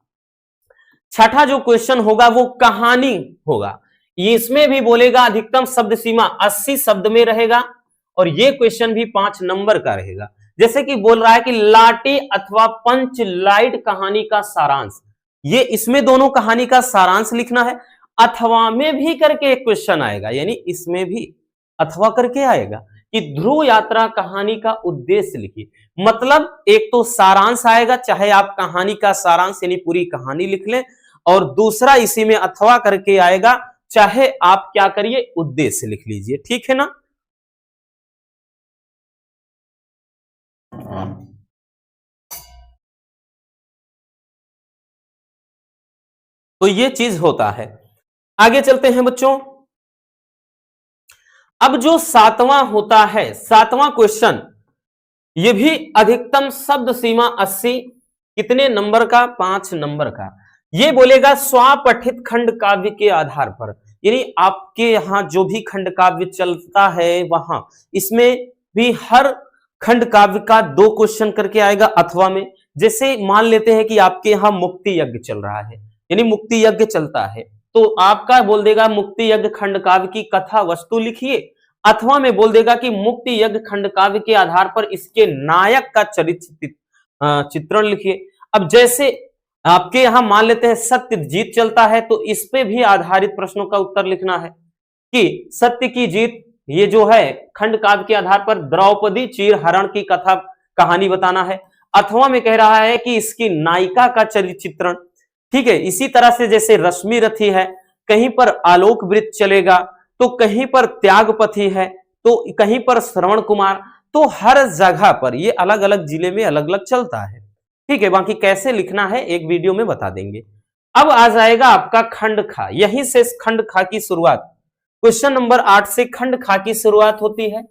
छठा जो क्वेश्चन होगा वो कहानी होगा। ये इसमें भी बोलेगा अधिकतम शब्द सीमा 80 शब्द में रहेगा, और ये क्वेश्चन भी 5 नंबर का रहेगा। जैसे कि बोल रहा है कि लाटी अथवा पंच लाइट कहानी का सारांश, ये इसमें दोनों कहानी का सारांश लिखना है। अथवा में भी करके एक क्वेश्चन आएगा, यानी इसमें भी अथवा करके आएगा कि ध्रुव यात्रा कहानी का उद्देश्य लिखिए। मतलब एक तो सारांश आएगा, चाहे आप कहानी का सारांश यानी पूरी कहानी लिख लें, और दूसरा इसी में अथवा करके आएगा, चाहे आप क्या करिए, उद्देश्य लिख लीजिए, ठीक है ना। तो ये चीज होता है। आगे चलते हैं बच्चों। अब जो सातवां होता है, सातवां क्वेश्चन, ये भी अधिकतम शब्द सीमा 80, कितने नंबर का, 5 नंबर का। ये बोलेगा स्वपठित खंड काव्य के आधार पर, यानी आपके यहां जो भी खंड काव्य चलता है वहां, इसमें भी हर खंड काव्य का 2 क्वेश्चन करके आएगा अथवा में। जैसे मान लेते हैं कि आपके यहाँ मुक्ति यज्ञ चल रहा है, यानी मुक्ति यज्ञ चलता है, तो आपका बोल देगा मुक्ति यज्ञ खंड काव्य की कथा वस्तु लिखिए, अथवा में बोल देगा कि मुक्ति यज्ञ खंड काव्य के आधार पर इसके नायक का चरित्र चित्रण लिखिए। अब जैसे आपके यहां मान लेते हैं सत्यजीत चलता है, तो इस पे भी आधारित प्रश्नों का उत्तर लिखना है कि सत्य की जीत, ये जो है खंड काव्य के आधार पर द्रौपदी चीरहरण की कथा कहानी बताना है। अथवा में कह रहा है कि इसकी नायिका का चरित्र चित्रण, ठीक है। इसी तरह से जैसे रश्मि रथी है, कहीं पर आलोक वृत्त चलेगा, तो कहीं पर त्यागपथी है, तो कहीं पर श्रवण कुमार, तो हर जगह पर ये अलग अलग जिले में अलग अलग चलता है, ठीक है। बाकी कैसे लिखना है एक वीडियो में बता देंगे। अब आ जाएगा आपका खंड खा, यहीं से खंड खा की शुरुआत, क्वेश्चन नंबर 8 से खंड खा की शुरुआत होती है।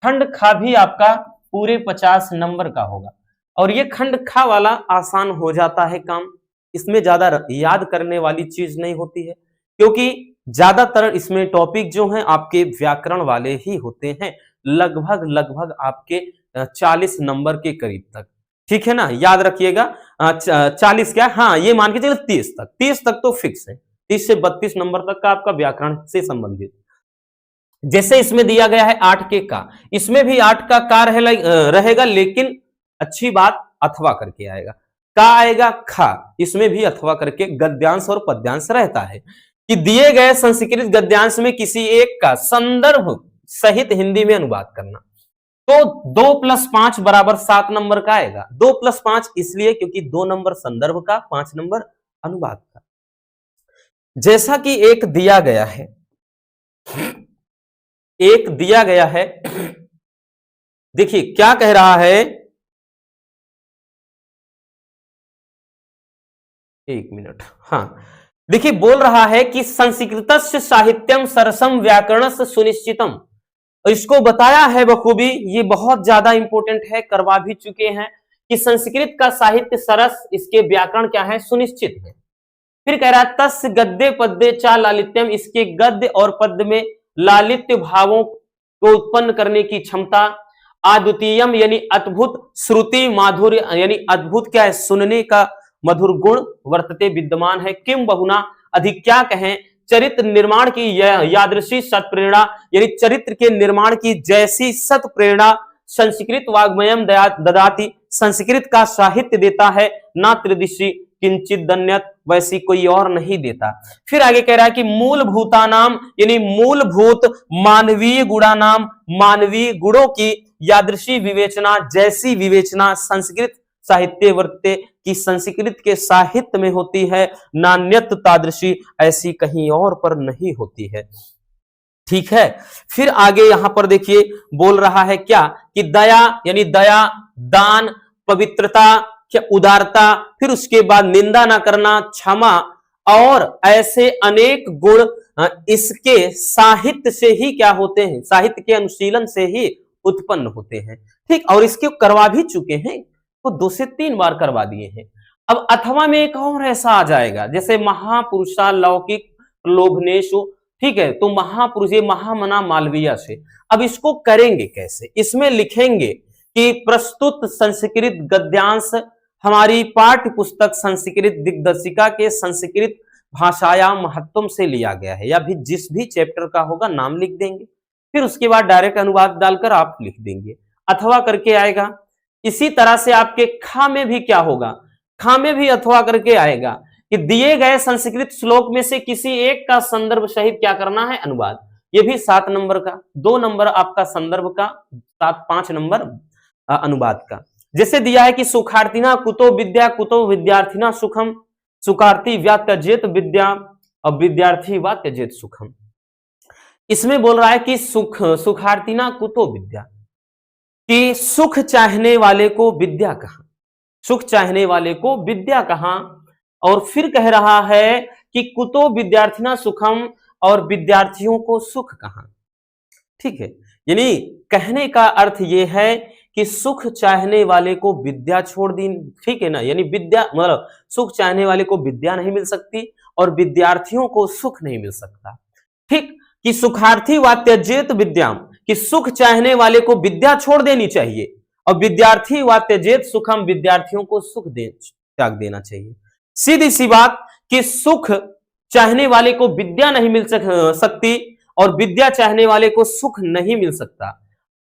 खंड खा भी आपका पूरे 50 नंबर का होगा, और ये खंड खा वाला आसान हो जाता है काम, इसमें ज्यादा याद करने वाली चीज नहीं होती है, क्योंकि ज्यादातर इसमें टॉपिक जो हैं आपके व्याकरण वाले ही होते हैं, लगभग लगभग आपके 40 नंबर के करीब तक, ठीक है ना। याद रखिएगा 40 क्या, हाँ ये मान के चलिए 30 तक तो फिक्स है, 30 से 32 नंबर तक का आपका व्याकरण से संबंधित। जैसे इसमें दिया गया है 8 के का, इसमें भी 8 का रहेगा, लेकिन अच्छी बात अथवा करके आएगा, का आएगा खा, इसमें भी अथवा करके गद्यांश और पद्यांश रहता है कि दिए गए संस्कृत गद्यांश में किसी एक का संदर्भ सहित हिंदी में अनुवाद करना। तो 2 + 5 = 7 नंबर का आएगा। 2 + 5 इसलिए क्योंकि 2 नंबर संदर्भ का, 5 नंबर अनुवाद का। जैसा कि एक दिया गया है, देखिए क्या कह रहा है, एक मिनट, हाँ देखिए बोल रहा है कि संस्कृतस्य साहित्यम सरसम व्याकरणस्य सुनिश्चितम, इसको बताया है बखूबी, ये बहुत ज्यादा इंपॉर्टेंट है, करवा भी चुके हैं कि संस्कृत का साहित्य सरस, इसके व्याकरण क्या है, सुनिश्चित है। फिर कह रहा है तस्य गद्य पद्य चा लालित्यम, इसके गद्य और पद्य में लालित्य भावों को उत्पन्न करने की क्षमता। अद्वितीयम यानी अद्भुत, श्रुति माधुर्य यानी अद्भुत क्या है, सुनने का मधुर गुण वर्तते विद्यमान है। किम बहुना, अधिक क्या कहें, चरित्र निर्माण की यादृशी सत प्रेरणा, यानी चरित्र के निर्माण की जैसी सत प्रेरणा संस्कृत वाग्मयम ददाति, संस्कृत का साहित्य देता है, ना त्रिदिशी किंचित दन्यत, वैसी कोई और नहीं देता। फिर आगे कह रहा है कि मूलभूतानाम यानी मूलभूत मानवीय गुणानाम, मानवीय गुणों की यादृशी विवेचना, जैसी विवेचना संस्कृत साहित्य वर्तते कि संस्कृत के साहित्य में होती है, नान्यत तादृशी, ऐसी कहीं और पर नहीं होती है, ठीक है। फिर आगे यहां पर देखिए बोल रहा है क्या कि दया यानी दया, दान, पवित्रता, क्या उदारता, फिर उसके बाद निंदा ना करना, क्षमा, और ऐसे अनेक गुण इसके साहित्य से ही क्या होते हैं, साहित्य के अनुशीलन से ही उत्पन्न होते हैं, ठीक। और इसके करवा भी चुके हैं, तो 2 से 3 बार करवा दिए हैं। अब अथवा में एक और ऐसा आ जाएगा, जैसे महापुरुषा लौकिक लोभनेशु, ठीक है, तो महापुरुष, ये महामना मालवीय से। अब इसको करेंगे कैसे, इसमें लिखेंगे कि प्रस्तुत संस्कृत गद्यांश हमारी पाठ्य पुस्तक संस्कृत दिग्दर्शिका के संस्कृत भाषाया महत्वम से लिया गया है, या भी जिस भी चैप्टर का होगा नाम लिख देंगे, फिर उसके बाद डायरेक्ट अनुवाद डालकर आप लिख देंगे, अथवा करके आएगा। इसी तरह से आपके खा में भी क्या होगा, खा में भी अथवा करके आएगा कि दिए गए संस्कृत श्लोक में से किसी एक का संदर्भ सहित क्या करना है, अनुवाद। ये भी 7 नंबर का, 2 नंबर आपका संदर्भ का, 5 नंबर अनुवाद का। जैसे दिया है कि सुखार्थिना कुतो विद्या कुतो विद्यार्थिना सुखम, सुखार्थी व्यात्यजेत विद्या, अब विद्यार्थी वा त्यजेत सुखम, इसमें बोल रहा है कि सुखार्थिना कुतो विद्या, कि सुख चाहने वाले को विद्या कहाँ, सुख चाहने वाले को विद्या कहाँ। और फिर कह रहा है कि कुतो विद्यार्थिना सुखम, और विद्यार्थियों को सुख कहाँ। ठीक है, यानी कहने का अर्थ यह है कि सुख चाहने वाले को विद्या छोड़ दी। ठीक है ना, यानी विद्या मतलब सुख चाहने वाले को विद्या नहीं मिल सकती और विद्यार्थियों को सुख नहीं मिल सकता। ठीक, कि सुखार्थी व त्यजेत विद्याम, कि सुख चाहने वाले को विद्या छोड़ देनी चाहिए और विद्यार्थी व त्यजेत सुखम, विद्यार्थियों को सुख त्याग देना चाहिए। सीधी सी बात कि सुख चाहने वाले को विद्या नहीं मिल सकती और विद्या चाहने वाले को सुख नहीं मिल सकता।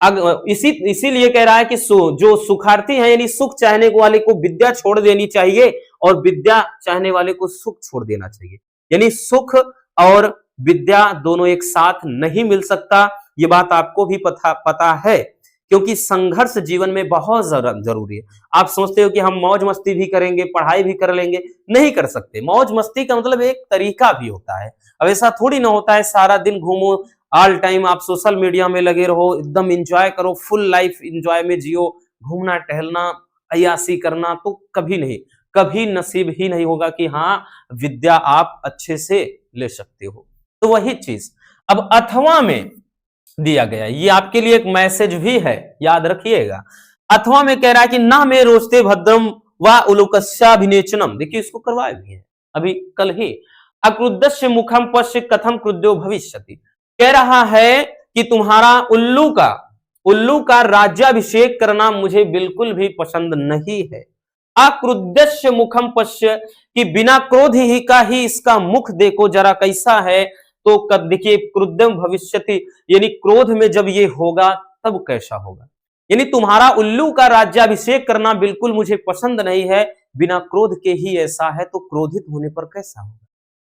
इसीलिए कह रहा है कि जो सुखार्थी है यानी सुख चाहने वाले को विद्या छोड़ देनी चाहिए और विद्या चाहने वाले को सुख छोड़ देना चाहिए, यानी सुख और विद्या दोनों एक साथ नहीं मिल सकता। ये बात आपको भी पता है, क्योंकि संघर्ष जीवन में बहुत जरूरी है। आप सोचते हो कि हम मौज मस्ती भी करेंगे, पढ़ाई भी कर लेंगे, नहीं कर सकते। मौज मस्ती का मतलब एक तरीका भी होता है। अब ऐसा थोड़ी ना होता है सारा दिन घूमो, ऑल टाइम आप सोशल मीडिया में लगे रहो, एकदम एंजॉय करो, फुल लाइफ एंजॉय में जियो, घूमना टहलना अय्यासी करना तो कभी नहीं, कभी नसीब ही नहीं होगा कि हाँ विद्या आप अच्छे से ले सकते हो। तो वही चीज अब अथवा में दिया गया, ये आपके लिए एक मैसेज भी है, याद रखिएगा। अथवा में कह रहा है कि ना में रोस्ते भद्रम व उलुकस्याभिनेचनम, देखिए इसको करवाए भी है अभी कल ही। अक्रुद्धस्य मुखम पश्य कथम क्रुद्धो भविष्यति, कह रहा है कि तुम्हारा उल्लू का राज्याभिषेक करना मुझे बिल्कुल भी पसंद नहीं है। अक्रुद्धस्य मुखम पश्य, कि बिना क्रोध ही का ही इसका मुख देखो जरा कैसा है, तो देखिए क्रुद्धम भविष्यति, यानी क्रोध में जब ये होगा तब कैसा होगा। यानी तुम्हारा उल्लू का राज्याभिषेक करना बिल्कुल मुझे पसंद नहीं है, बिना क्रोध के ही ऐसा है तो क्रोधित होने पर कैसा होगा।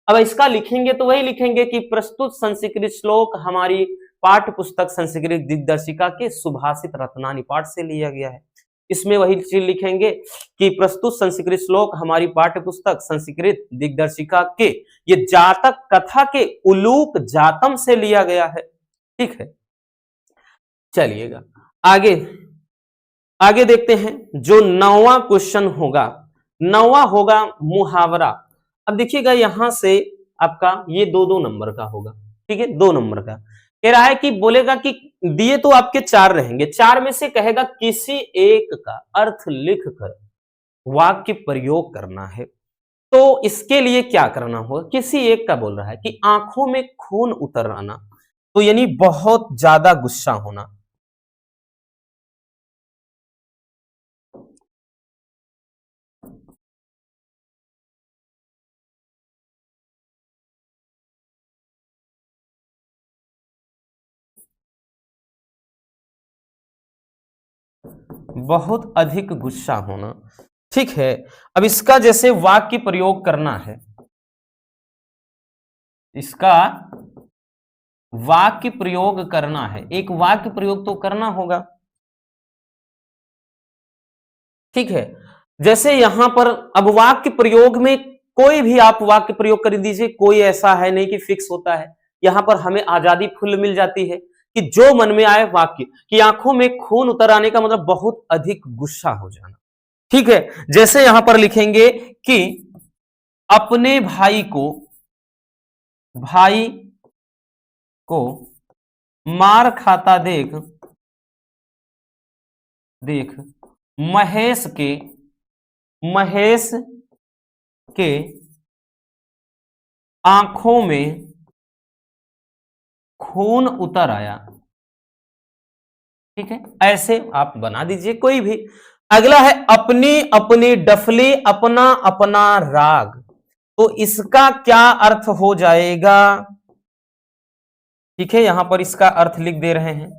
अब इसका लिखेंगे तो वही लिखेंगे कि प्रस्तुत संस्कृत श्लोक हमारी पाठ्य पुस्तक संस्कृत दिग्दर्शिका के सुभाषित रत्नानी पाठ से लिया गया है। इसमें वही चीज लिखेंगे कि प्रस्तुत संस्कृत श्लोक हमारी पाठ्य पुस्तक संस्कृत दिग्दर्शिका के ये जातक कथा के उलूक जातम से लिया गया है। ठीक है, चलिएगा आगे आगे देखते हैं। जो 9वां क्वेश्चन होगा, 9वां होगा मुहावरा। अब देखिएगा यहां से आपका ये 2-2 नंबर का होगा। ठीक है, 2 नंबर का कह रहा है कि बोलेगा कि दिए तो आपके 4 रहेंगे, 4 में से कहेगा किसी एक का अर्थ लिखकर वाक्य प्रयोग करना है। तो इसके लिए क्या करना होगा, किसी एक का बोल रहा है कि आंखों में खून उतर आना, तो यानी बहुत ज्यादा गुस्सा होना। बहुत अधिक गुस्सा होना। ठीक है, अब इसका जैसे वाक्य प्रयोग करना है, इसका वाक्य प्रयोग करना है, एक वाक्य प्रयोग तो करना होगा। ठीक है, जैसे यहां पर अब वाक्य प्रयोग में कोई भी आप वाक्य प्रयोग कर दीजिए, कोई ऐसा है नहीं कि फिक्स होता है। यहां पर हमें आजादी फुल मिल जाती है कि जो मन में आए वाक्य, कि आंखों में खून उतर आने का मतलब बहुत अधिक गुस्सा हो जाना। ठीक है, जैसे यहां पर लिखेंगे कि अपने भाई को मार खाता देख महेश के आंखों में खून उतर आया। ठीक है, ऐसे आप बना दीजिए कोई भी। अगला है अपनी अपनी डफली अपना अपना राग, तो इसका क्या अर्थ हो जाएगा। ठीक है, यहां पर इसका अर्थ लिख दे रहे हैं,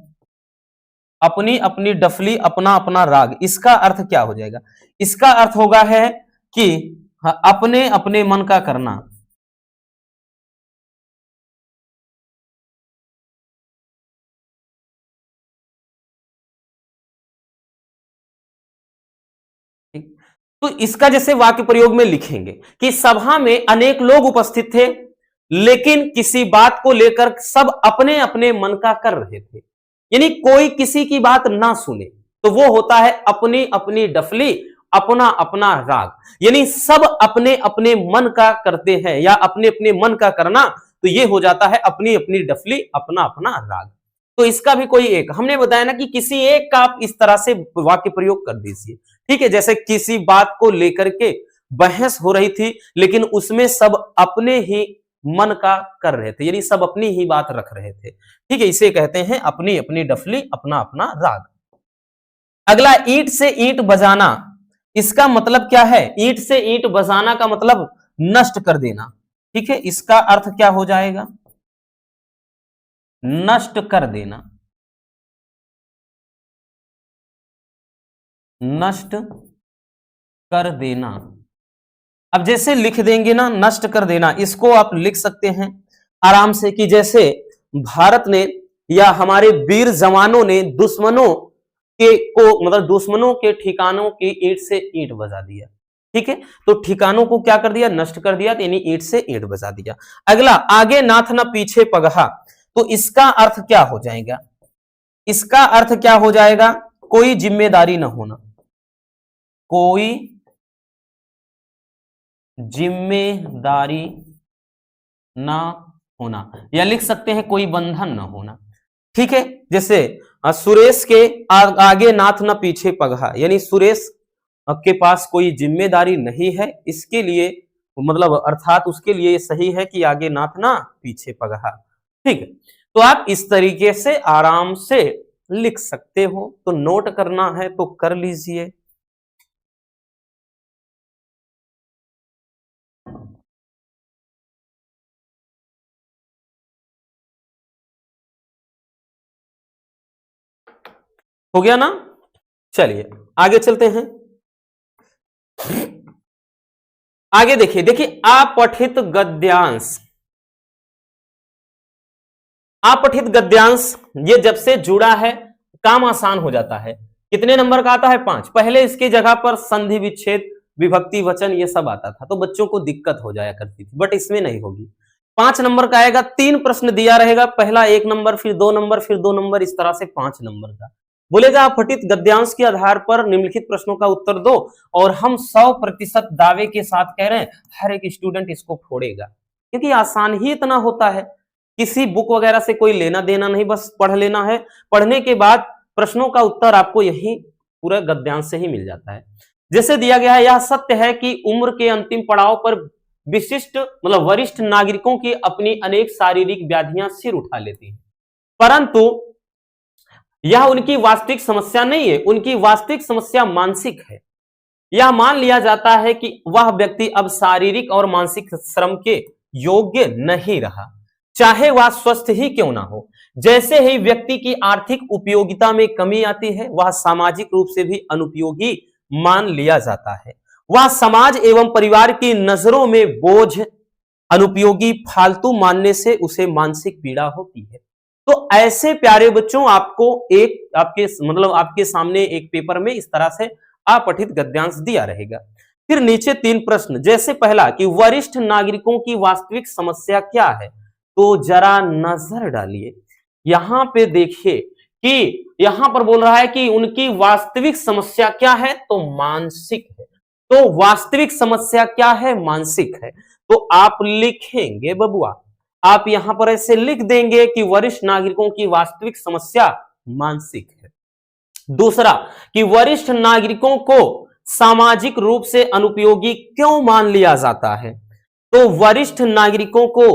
अपनी अपनी डफली अपना अपना राग, इसका अर्थ क्या हो जाएगा। इसका अर्थ होगा है कि अपने अपने मन का करना। तो इसका जैसे वाक्य प्रयोग में लिखेंगे कि सभा में अनेक लोग उपस्थित थे, लेकिन किसी बात को लेकर सब अपने अपने मन का कर रहे थे, यानी कोई किसी की बात ना सुने, तो वो होता है अपनी अपनी डफली, अपना अपना राग। यानी सब अपने अपने मन का करते हैं या अपने अपने मन का करना, तो ये हो जाता है अपनी अपनी डफली, अपना अपना राग। तो इसका भी कोई एक हमने बताया ना कि किसी एक का आप इस तरह से वाक्य प्रयोग कर दीजिए, ठीक है। जैसे किसी बात को लेकर के बहस हो रही थी, लेकिन उसमें सब अपने ही मन का कर रहे थे, यानी सब अपनी ही बात रख रहे थे, ठीक है। इसे कहते हैं अपनी अपनी डफली, अपना अपना राग। अगला, ईंट से ईंट बजाना, इसका मतलब क्या है? ईंट से ईंट बजाना का मतलब नष्ट कर देना, ठीक है। इसका अर्थ क्या हो जाएगा? नष्ट कर देना, नष्ट कर देना। अब जैसे लिख देंगे ना नष्ट कर देना, इसको आप लिख सकते हैं आराम से कि जैसे भारत ने या हमारे वीर जवानों ने दुश्मनों के को मतलब दुश्मनों के ठिकानों की ईंट से ईंट बजा दिया, ठीक है। तो ठिकानों को क्या कर दिया? नष्ट कर दिया, यानी ईंट से ईंट बजा दिया। अगला, आगे नाथ न पीछे पगहा, तो इसका अर्थ क्या हो जाएगा? इसका अर्थ क्या हो जाएगा? कोई जिम्मेदारी ना होना, कोई जिम्मेदारी ना होना, या लिख सकते हैं कोई बंधन ना होना, ठीक है। जैसे सुरेश के आगे नाथ ना पीछे पगहा, यानी सुरेश के पास कोई जिम्मेदारी नहीं है, इसके लिए मतलब अर्थात उसके लिए सही है कि आगे नाथ ना पीछे पगहा, ठीक है। तो आप इस तरीके से आराम से लिख सकते हो, तो नोट करना है तो कर लीजिए। हो गया ना? चलिए आगे चलते हैं। आगे देखिए, देखिए अपठित गद्यांश, अपठित गद्यांश ये जब से जुड़ा है काम आसान हो जाता है। कितने नंबर का आता है? 5। पहले इसकी जगह पर संधि विच्छेद विभक्ति वचन ये सब आता था, तो बच्चों को दिक्कत हो जाया करती थी, बट इसमें नहीं होगी। 5 नंबर का आएगा, 3 प्रश्न दिया रहेगा, पहला 1 नंबर, फिर 2 नंबर, फिर 2 नंबर, इस तरह से 5 नंबर का बोलेगा। अपठित गद्यांश के आधार पर निम्नलिखित प्रश्नों का उत्तर दो, और हम 100% दावे के साथ कह रहे हैं हर एक स्टूडेंट इसको फोड़ेगा, क्योंकि आसान ही इतना होता है, किसी बुक वगैरह से कोई लेना देना नहीं, बस पढ़ लेना है। पढ़ने के बाद प्रश्नों का उत्तर आपको यही पूरा गद्यांश से ही मिल जाता है। जैसे दिया गया है, यह सत्य है कि उम्र के अंतिम पड़ाव पर विशिष्ट मतलब वरिष्ठ नागरिकों की अपनी अनेक शारीरिक व्याधियां सिर उठा लेती हैं, परंतु यह उनकी वास्तविक समस्या नहीं है, उनकी वास्तविक समस्या मानसिक है। यह मान लिया जाता है कि वह व्यक्ति अब शारीरिक और मानसिक श्रम के योग्य नहीं रहा, चाहे वह स्वस्थ ही क्यों ना हो। जैसे ही व्यक्ति की आर्थिक उपयोगिता में कमी आती है, वह सामाजिक रूप से भी अनुपयोगी मान लिया जाता है। वह समाज एवं परिवार की नजरों में बोझ, अनुपयोगी, फालतू मानने से उसे मानसिक पीड़ा होती है। तो ऐसे प्यारे बच्चों, आपको एक आपके सामने एक पेपर में इस तरह से अपठित गद्यांश दिया रहेगा। फिर नीचे 3 प्रश्न, जैसे पहला कि वरिष्ठ नागरिकों की वास्तविक समस्या क्या है, तो जरा नजर डालिए। यहां पे देखिए कि यहां पर बोल रहा है कि उनकी वास्तविक समस्या क्या है, तो मानसिक है। तो वास्तविक समस्या क्या है? मानसिक है। तो आप लिखेंगे बबुआ, आप यहां पर ऐसे लिख देंगे कि वरिष्ठ नागरिकों की वास्तविक समस्या मानसिक है। दूसरा कि वरिष्ठ नागरिकों को सामाजिक रूप से अनुपयोगी क्यों मान लिया जाता है, तो वरिष्ठ नागरिकों को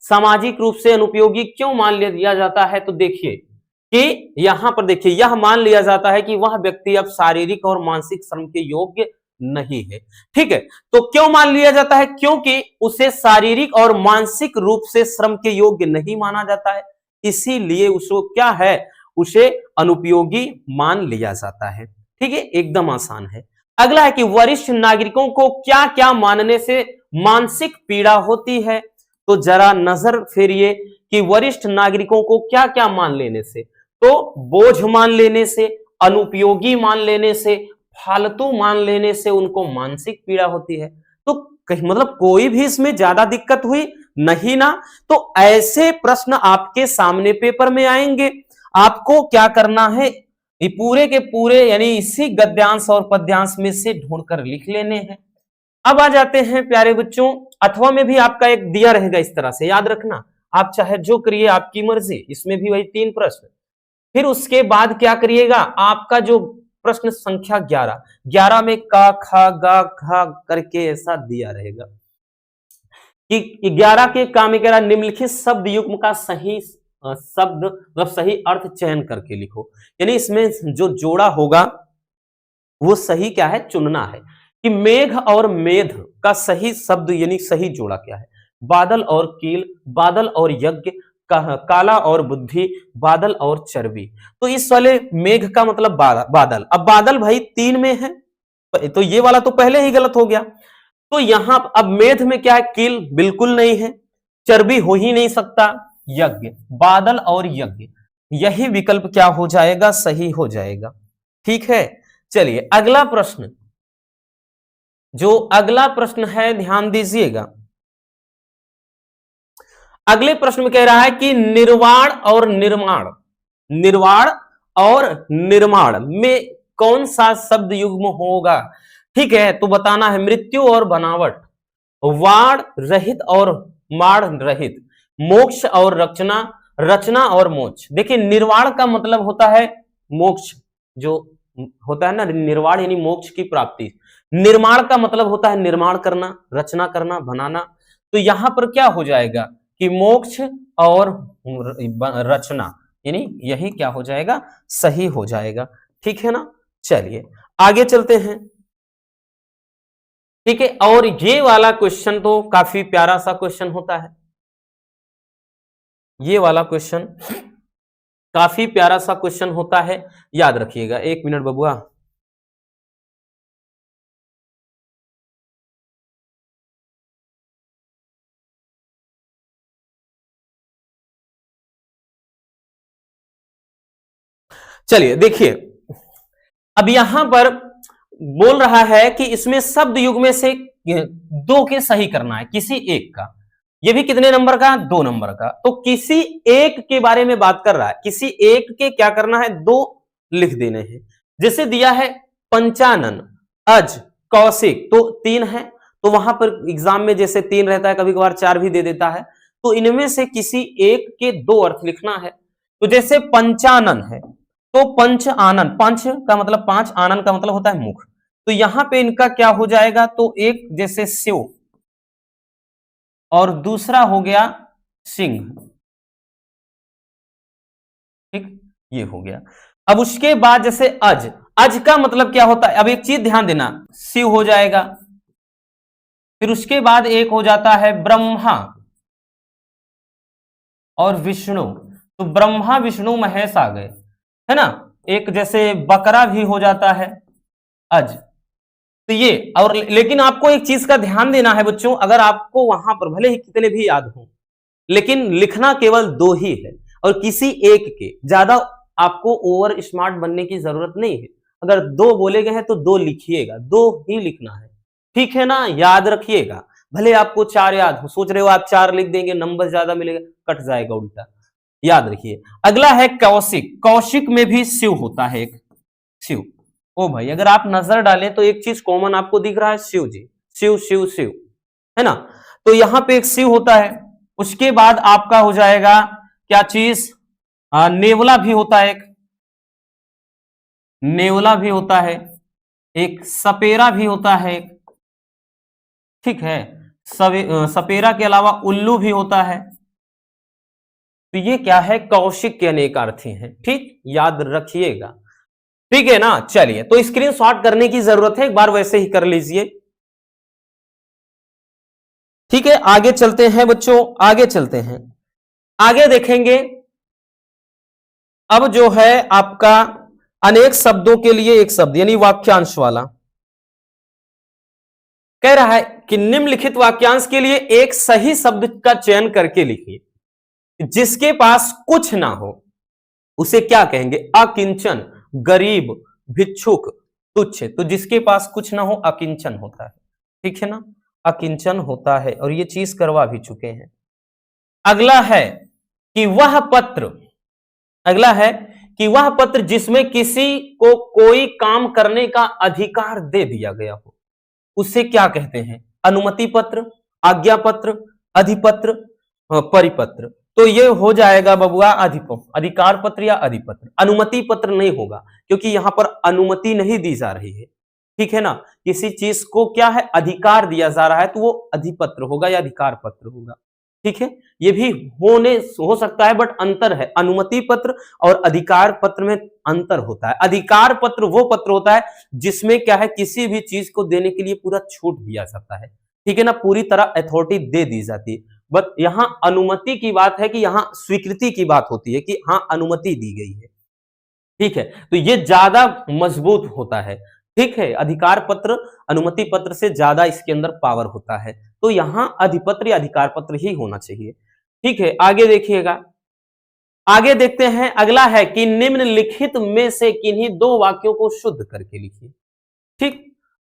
सामाजिक रूप से अनुपयोगी क्यों मान लिया जाता है, तो देखिए कि यहां पर देखिए, यह मान लिया जाता है कि वह व्यक्ति अब शारीरिक और मानसिक श्रम के योग्य नहीं है, ठीक है। तो क्यों मान लिया जाता है? क्योंकि उसे शारीरिक और मानसिक रूप से श्रम के योग्य नहीं माना जाता है, इसीलिए उसको क्या है, उसे अनुपयोगी मान लिया जाता है, ठीक है। एकदम आसान है। अगला है कि वरिष्ठ नागरिकों को क्या क्या मानने से मानसिक पीड़ा होती है, तो जरा नजर फेरिए कि वरिष्ठ नागरिकों को क्या क्या मान लेने से, तो बोझ मान लेने से, अनुपयोगी मान लेने से, फालतू मान लेने से उनको मानसिक पीड़ा होती है। तो मतलब कोई भी इसमें ज्यादा दिक्कत हुई नहीं ना। तो ऐसे प्रश्न आपके सामने पेपर में आएंगे, आपको क्या करना है, ये पूरे के पूरे यानी इसी गद्यांश और पद्यांश में से ढूंढकर लिख लेने हैं। अब आ जाते हैं प्यारे बच्चों, अथवा में भी आपका एक दिया रहेगा, इस तरह से याद रखना, आप चाहे जो करिए आपकी मर्जी, इसमें भी वही 3 प्रश्न। फिर उसके बाद क्या करिएगा, आपका जो प्रश्न संख्या 11 में का खा गा खा करके ऐसा दिया रहेगा कि 11 के का में कह रहा निम्नलिखित शब्द युग्म का सही शब्द मतलब सही अर्थ चयन करके लिखो। यानी इसमें जो जोड़ा होगा वो सही क्या है, चुनना है कि मेघ और मेध का सही शब्द यानी सही जोड़ा क्या है। बादल और कील, बादल और यज्ञ, काला और बुद्धि, बादल और चर्बी। तो इस वाले मेघ का मतलब बादल। अब बादल भाई 3 में है, तो ये वाला तो पहले ही गलत हो गया। तो यहां अब मेध में क्या है, कील बिल्कुल नहीं है, चर्बी हो ही नहीं सकता, यज्ञ, बादल और यज्ञ, यही विकल्प क्या हो जाएगा, सही हो जाएगा। ठीक है, चलिए अगला प्रश्न, जो अगला प्रश्न है ध्यान दीजिएगा। अगले प्रश्न में कह रहा है कि निर्वाण और निर्माण, निर्वाण और निर्माण में कौन सा शब्द युग्म होगा। ठीक है, तो बताना है मृत्यु और बनावट, वाण रहित और माण रहित, मोक्ष और रचना, रचना और मोक्ष। देखिए निर्वाण का मतलब होता है मोक्ष, जो होता है ना निर्वाण यानी मोक्ष की प्राप्ति। निर्माण का मतलब होता है निर्माण करना, रचना करना, बनाना। तो यहां पर क्या हो जाएगा कि मोक्ष और रचना, यानी यही क्या हो जाएगा, सही हो जाएगा। ठीक है ना, चलिए आगे चलते हैं। ठीक है, और ये वाला क्वेश्चन तो काफी प्यारा सा क्वेश्चन होता है, ये वाला क्वेश्चन काफी प्यारा सा क्वेश्चन होता है, याद रखिएगा। 1 मिनट बबुआ। चलिए देखिए, अब यहां पर बोल रहा है कि इसमें शब्द युग में से 2 के सही करना है, किसी एक का। ये भी कितने नंबर का, 2 नंबर का। तो किसी एक के बारे में बात कर रहा है, किसी एक के क्या करना है, 2 लिख देने हैं। जैसे दिया है पंचानन, अज, कौशिक, तो 3 है, तो वहां पर एग्जाम में जैसे 3 रहता है, कभी कभार 4 भी दे देता है। तो इनमें से किसी एक के 2 अर्थ लिखना है। तो जैसे पंचानन है, तो पंच आनन, पंच का मतलब 5, आनन का मतलब होता है मुख। तो यहां पे इनका क्या हो जाएगा, तो एक जैसे शिव और दूसरा हो गया सिंह। ठीक, ये हो गया। अब उसके बाद जैसे अज, अज का मतलब क्या होता है, अब एक चीज ध्यान देना, शिव हो जाएगा। फिर उसके बाद एक हो जाता है ब्रह्मा और विष्णु, तो ब्रह्मा विष्णु महेश आ गए, है ना। एक जैसे बकरा भी हो जाता है अज। तो ये, और लेकिन आपको एक चीज का ध्यान देना है बच्चों, अगर आपको वहां पर भले ही कितने भी याद हो, लेकिन लिखना केवल 2 ही है, और किसी एक के, ज्यादा आपको ओवर स्मार्ट बनने की जरूरत नहीं है। अगर 2 बोले गए हैं तो 2 लिखिएगा, 2 ही लिखना है। ठीक है ना, याद रखिएगा। भले आपको 4 याद हो, सोच रहे हो आप 4 लिख देंगे नंबर ज्यादा मिलेगा, कट जाएगा उल्टा, याद रखिए। अगला है कौशिक, कौशिक में भी शिव होता है, एक शिव। ओ भाई अगर आप नजर डालें तो एक चीज कॉमन आपको दिख रहा है, शिव जी, शिव शिव शिव, है ना। तो यहां पे एक शिव होता है। उसके बाद आपका हो जाएगा क्या चीज, नेवला भी होता है, एक नेवला भी होता है, एक सपेरा भी होता है एक। ठीक है, सपेरा के अलावा उल्लू भी होता है। तो ये क्या है, कौशिक के अनेक अर्थी हैं। ठीक, याद रखिएगा। ठीक है ना, चलिए तो स्क्रीनशॉट करने की जरूरत है, एक बार वैसे ही कर लीजिए। ठीक है, आगे चलते हैं बच्चों, आगे चलते हैं। आगे देखेंगे अब जो है आपका अनेक शब्दों के लिए एक शब्द यानी वाक्यांश वाला कह रहा है कि निम्नलिखित वाक्यांश के लिए एक सही शब्द का चयन करके लिखिए। जिसके पास कुछ ना हो उसे क्या कहेंगे, अकिंचन, गरीब, भिक्षुक, तुच्छ। तो जिसके पास कुछ ना हो अकिंचन होता है। ठीक है ना, अकिंचन होता है, और ये चीज करवा भी चुके हैं। अगला है कि वह पत्र, अगला है कि वह पत्र जिसमें किसी को कोई काम करने का अधिकार दे दिया गया हो, उसे क्या कहते हैं? अनुमति पत्र, आज्ञा पत्र, अधिपत्र, परिपत्र। तो ये हो जाएगा बबुआ अधिकार पत्र या अधिपत्र। अनुमति पत्र नहीं होगा क्योंकि यहां पर अनुमति नहीं दी जा रही है, ठीक है ना। किसी चीज को क्या है, अधिकार दिया जा रहा है तो वो अधिपत्र होगा या अधिकार पत्र होगा, ठीक है। ये भी हो सकता है, बट अंतर है, अनुमति पत्र और अधिकार पत्र में अंतर होता है। अधिकार पत्र वो पत्र होता है जिसमें क्या है, किसी भी चीज को देने के लिए पूरा छूट दिया जाता है, ठीक है ना, पूरी तरह अथॉरिटी दे दी जाती है। बट यहां अनुमति की बात है कि यहां स्वीकृति की बात होती है कि हाँ अनुमति दी गई है, ठीक है। तो ये ज्यादा मजबूत होता है, ठीक है। अधिकार पत्र अनुमति पत्र से ज्यादा इसके अंदर पावर होता है, तो यहां अधिपत्र या अधिकार पत्र ही होना चाहिए, ठीक है। आगे देखिएगा, आगे देखते हैं। अगला है कि निम्नलिखित में से किन्हीं दो वाक्यों को शुद्ध करके लिखिए, ठीक।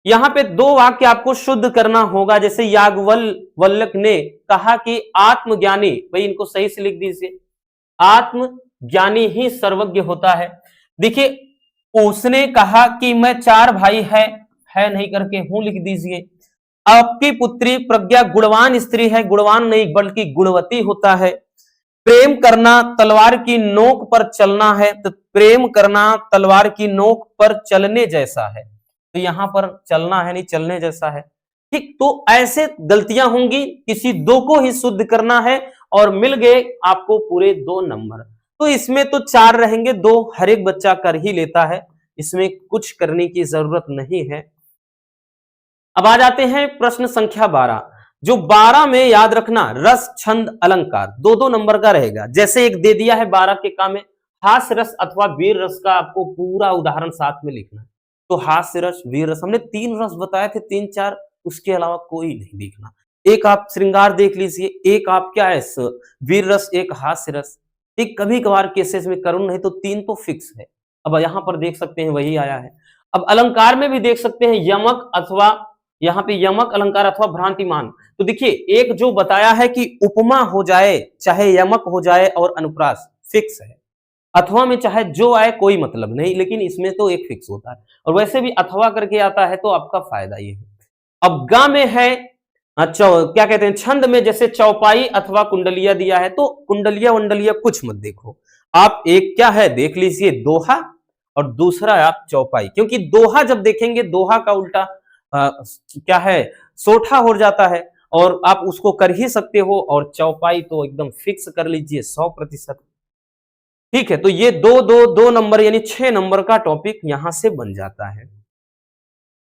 यहां पे दो वाक्य आपको शुद्ध करना होगा। जैसे याज्ञवल्क्य ने कहा कि आत्मज्ञानी, भाई इनको सही से लिख दीजिए, आत्मज्ञानी ही सर्वज्ञ होता है। देखिए उसने कहा कि मैं चार भाई है नहीं करके हूं लिख दीजिए। आपकी पुत्री प्रज्ञा गुणवान स्त्री है, गुणवान नहीं बल्कि गुणवती होता है। प्रेम करना तलवार की नोक पर चलना है, तो प्रेम करना तलवार की नोक पर चलने जैसा है, तो यहां पर चलना है नहीं चलने जैसा है, ठीक। तो ऐसे गलतियां होंगी, किसी दो को ही शुद्ध करना है और मिल गए आपको पूरे 2 नंबर। तो इसमें तो 4 रहेंगे, 2 हर एक बच्चा कर ही लेता है, इसमें कुछ करने की जरूरत नहीं है। अब आ जाते हैं प्रश्न संख्या 12। जो 12 में याद रखना रस छंद अलंकार 2-2 नंबर का रहेगा। जैसे एक दे दिया है 12 के काम में, हास्य रस अथवा वीर रस का आपको पूरा उदाहरण साथ में लिखना है। तो हास्य रस, वीर रस, हमने 3 रस बताए थे, 3-4, उसके अलावा कोई नहीं देखना। एक आप श्रृंगार देख लीजिए, एक आप क्या है वीर रस, एक हास्य रस, एक कभी कभार केसेस में करुण, नहीं तो 3 तो फिक्स है। अब यहां पर देख सकते हैं वही आया है। अब अलंकार में भी देख सकते हैं यमक अथवा, यहाँ पे यमक अलंकार अथवा भ्रांतिमान। तो देखिए एक जो बताया है कि उपमा हो जाए, चाहे यमक हो जाए और अनुप्रास फिक्स है, अथवा में चाहे जो आए कोई मतलब नहीं, लेकिन इसमें तो एक फिक्स होता है। और वैसे भी अथवा करके आता है तो आपका फायदा ये है। अब गा में है क्या कहते हैं, छंद में जैसे चौपाई अथवा कुंडलिया दिया है, तो कुंडलिया वंडलिया कुछ मत देखो आप, एक क्या है देख लीजिए दोहा और दूसरा आप चौपाई, क्योंकि दोहा जब देखेंगे दोहा का उल्टा क्या है सोठा हो जाता है और आप उसको कर ही सकते हो, और चौपाई तो एकदम फिक्स कर लीजिए 100%, ठीक है। तो ये 2 नंबर यानी 6 नंबर का टॉपिक यहां से बन जाता है।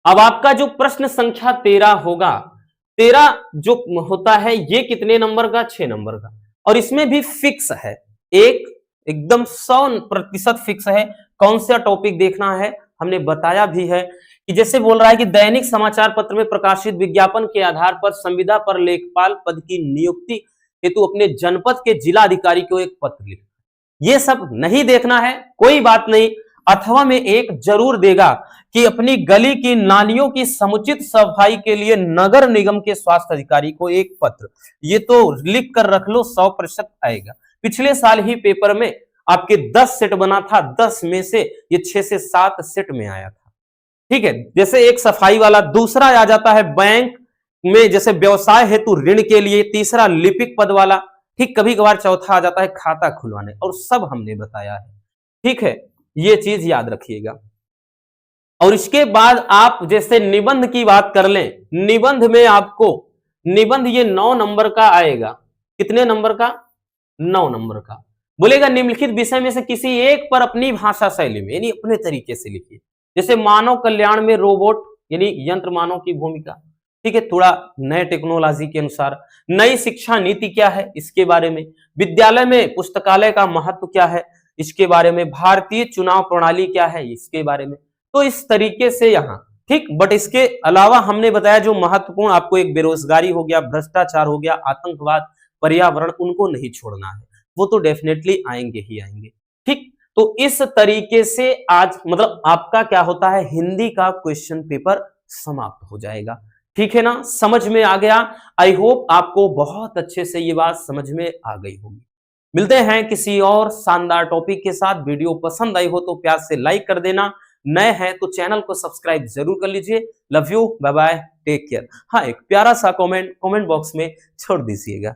अब आपका जो प्रश्न संख्या 13 होगा, 13 जो होता है ये कितने नंबर का, 6 नंबर का, और इसमें भी फिक्स है, एक एकदम 100% फिक्स है। कौन सा टॉपिक देखना है हमने बताया भी है कि जैसे बोल रहा है कि दैनिक समाचार पत्र में प्रकाशित विज्ञापन के आधार पर संविदा पर लेखपाल पद की नियुक्ति हेतु अपने जनपद के जिला अधिकारी को एक पत्र लिख, ये सब नहीं देखना है, कोई बात नहीं। अथवा में एक जरूर देगा कि अपनी गली की नालियों की समुचित सफाई के लिए नगर निगम के स्वास्थ्य अधिकारी को एक पत्र, ये तो लिख कर रख लो 100% आएगा। पिछले साल ही पेपर में आपके 10 सेट बना था, 10 में से ये 6 से 7 सेट में आया था, ठीक है। जैसे एक सफाई वाला, दूसरा आ जाता है बैंक में जैसे व्यवसाय हेतु ऋण के लिए, तीसरा लिपिक पद वाला, ठीक, कभी कभार चौथा आ जाता है खाता खुलवाने, और सब हमने बताया है, ठीक है। ये चीज याद रखिएगा। और इसके बाद आप जैसे निबंध की बात कर लें, निबंध में आपको निबंध ये 9 नंबर का आएगा। कितने नंबर का, 9 नंबर का। बोलेगा निम्नलिखित विषय में से किसी एक पर अपनी भाषा शैली में यानी अपने तरीके से लिखिए। जैसे मानव कल्याण में रोबोट यानी यंत्र मानव की भूमिका, ठीक है, थोड़ा नए टेक्नोलॉजी के अनुसार। नई शिक्षा नीति क्या है इसके बारे में। विद्यालय में पुस्तकालय का महत्व क्या है इसके बारे में। भारतीय चुनाव प्रणाली क्या है इसके बारे में। तो इस तरीके से यहाँ, ठीक। बट इसके अलावा हमने बताया जो महत्वपूर्ण आपको, एक बेरोजगारी हो गया, भ्रष्टाचार हो गया, आतंकवाद, पर्यावरण, उनको नहीं छोड़ना है, वो तो डेफिनेटली आएंगे ही आएंगे, ठीक। तो इस तरीके से आज मतलब आपका क्या होता है, हिंदी का क्वेश्चन पेपर समाप्त हो जाएगा, ठीक है ना, समझ में आ गया। आई होप आपको बहुत अच्छे से ये बात समझ में आ गई होगी। मिलते हैं किसी और शानदार टॉपिक के साथ। वीडियो पसंद आई हो तो प्यार से लाइक कर देना, नए हैं तो चैनल को सब्सक्राइब जरूर कर लीजिए। Love you, bye bye, take care. हाँ, एक प्यारा सा कमेंट बॉक्स में छोड़ दीजिएगा।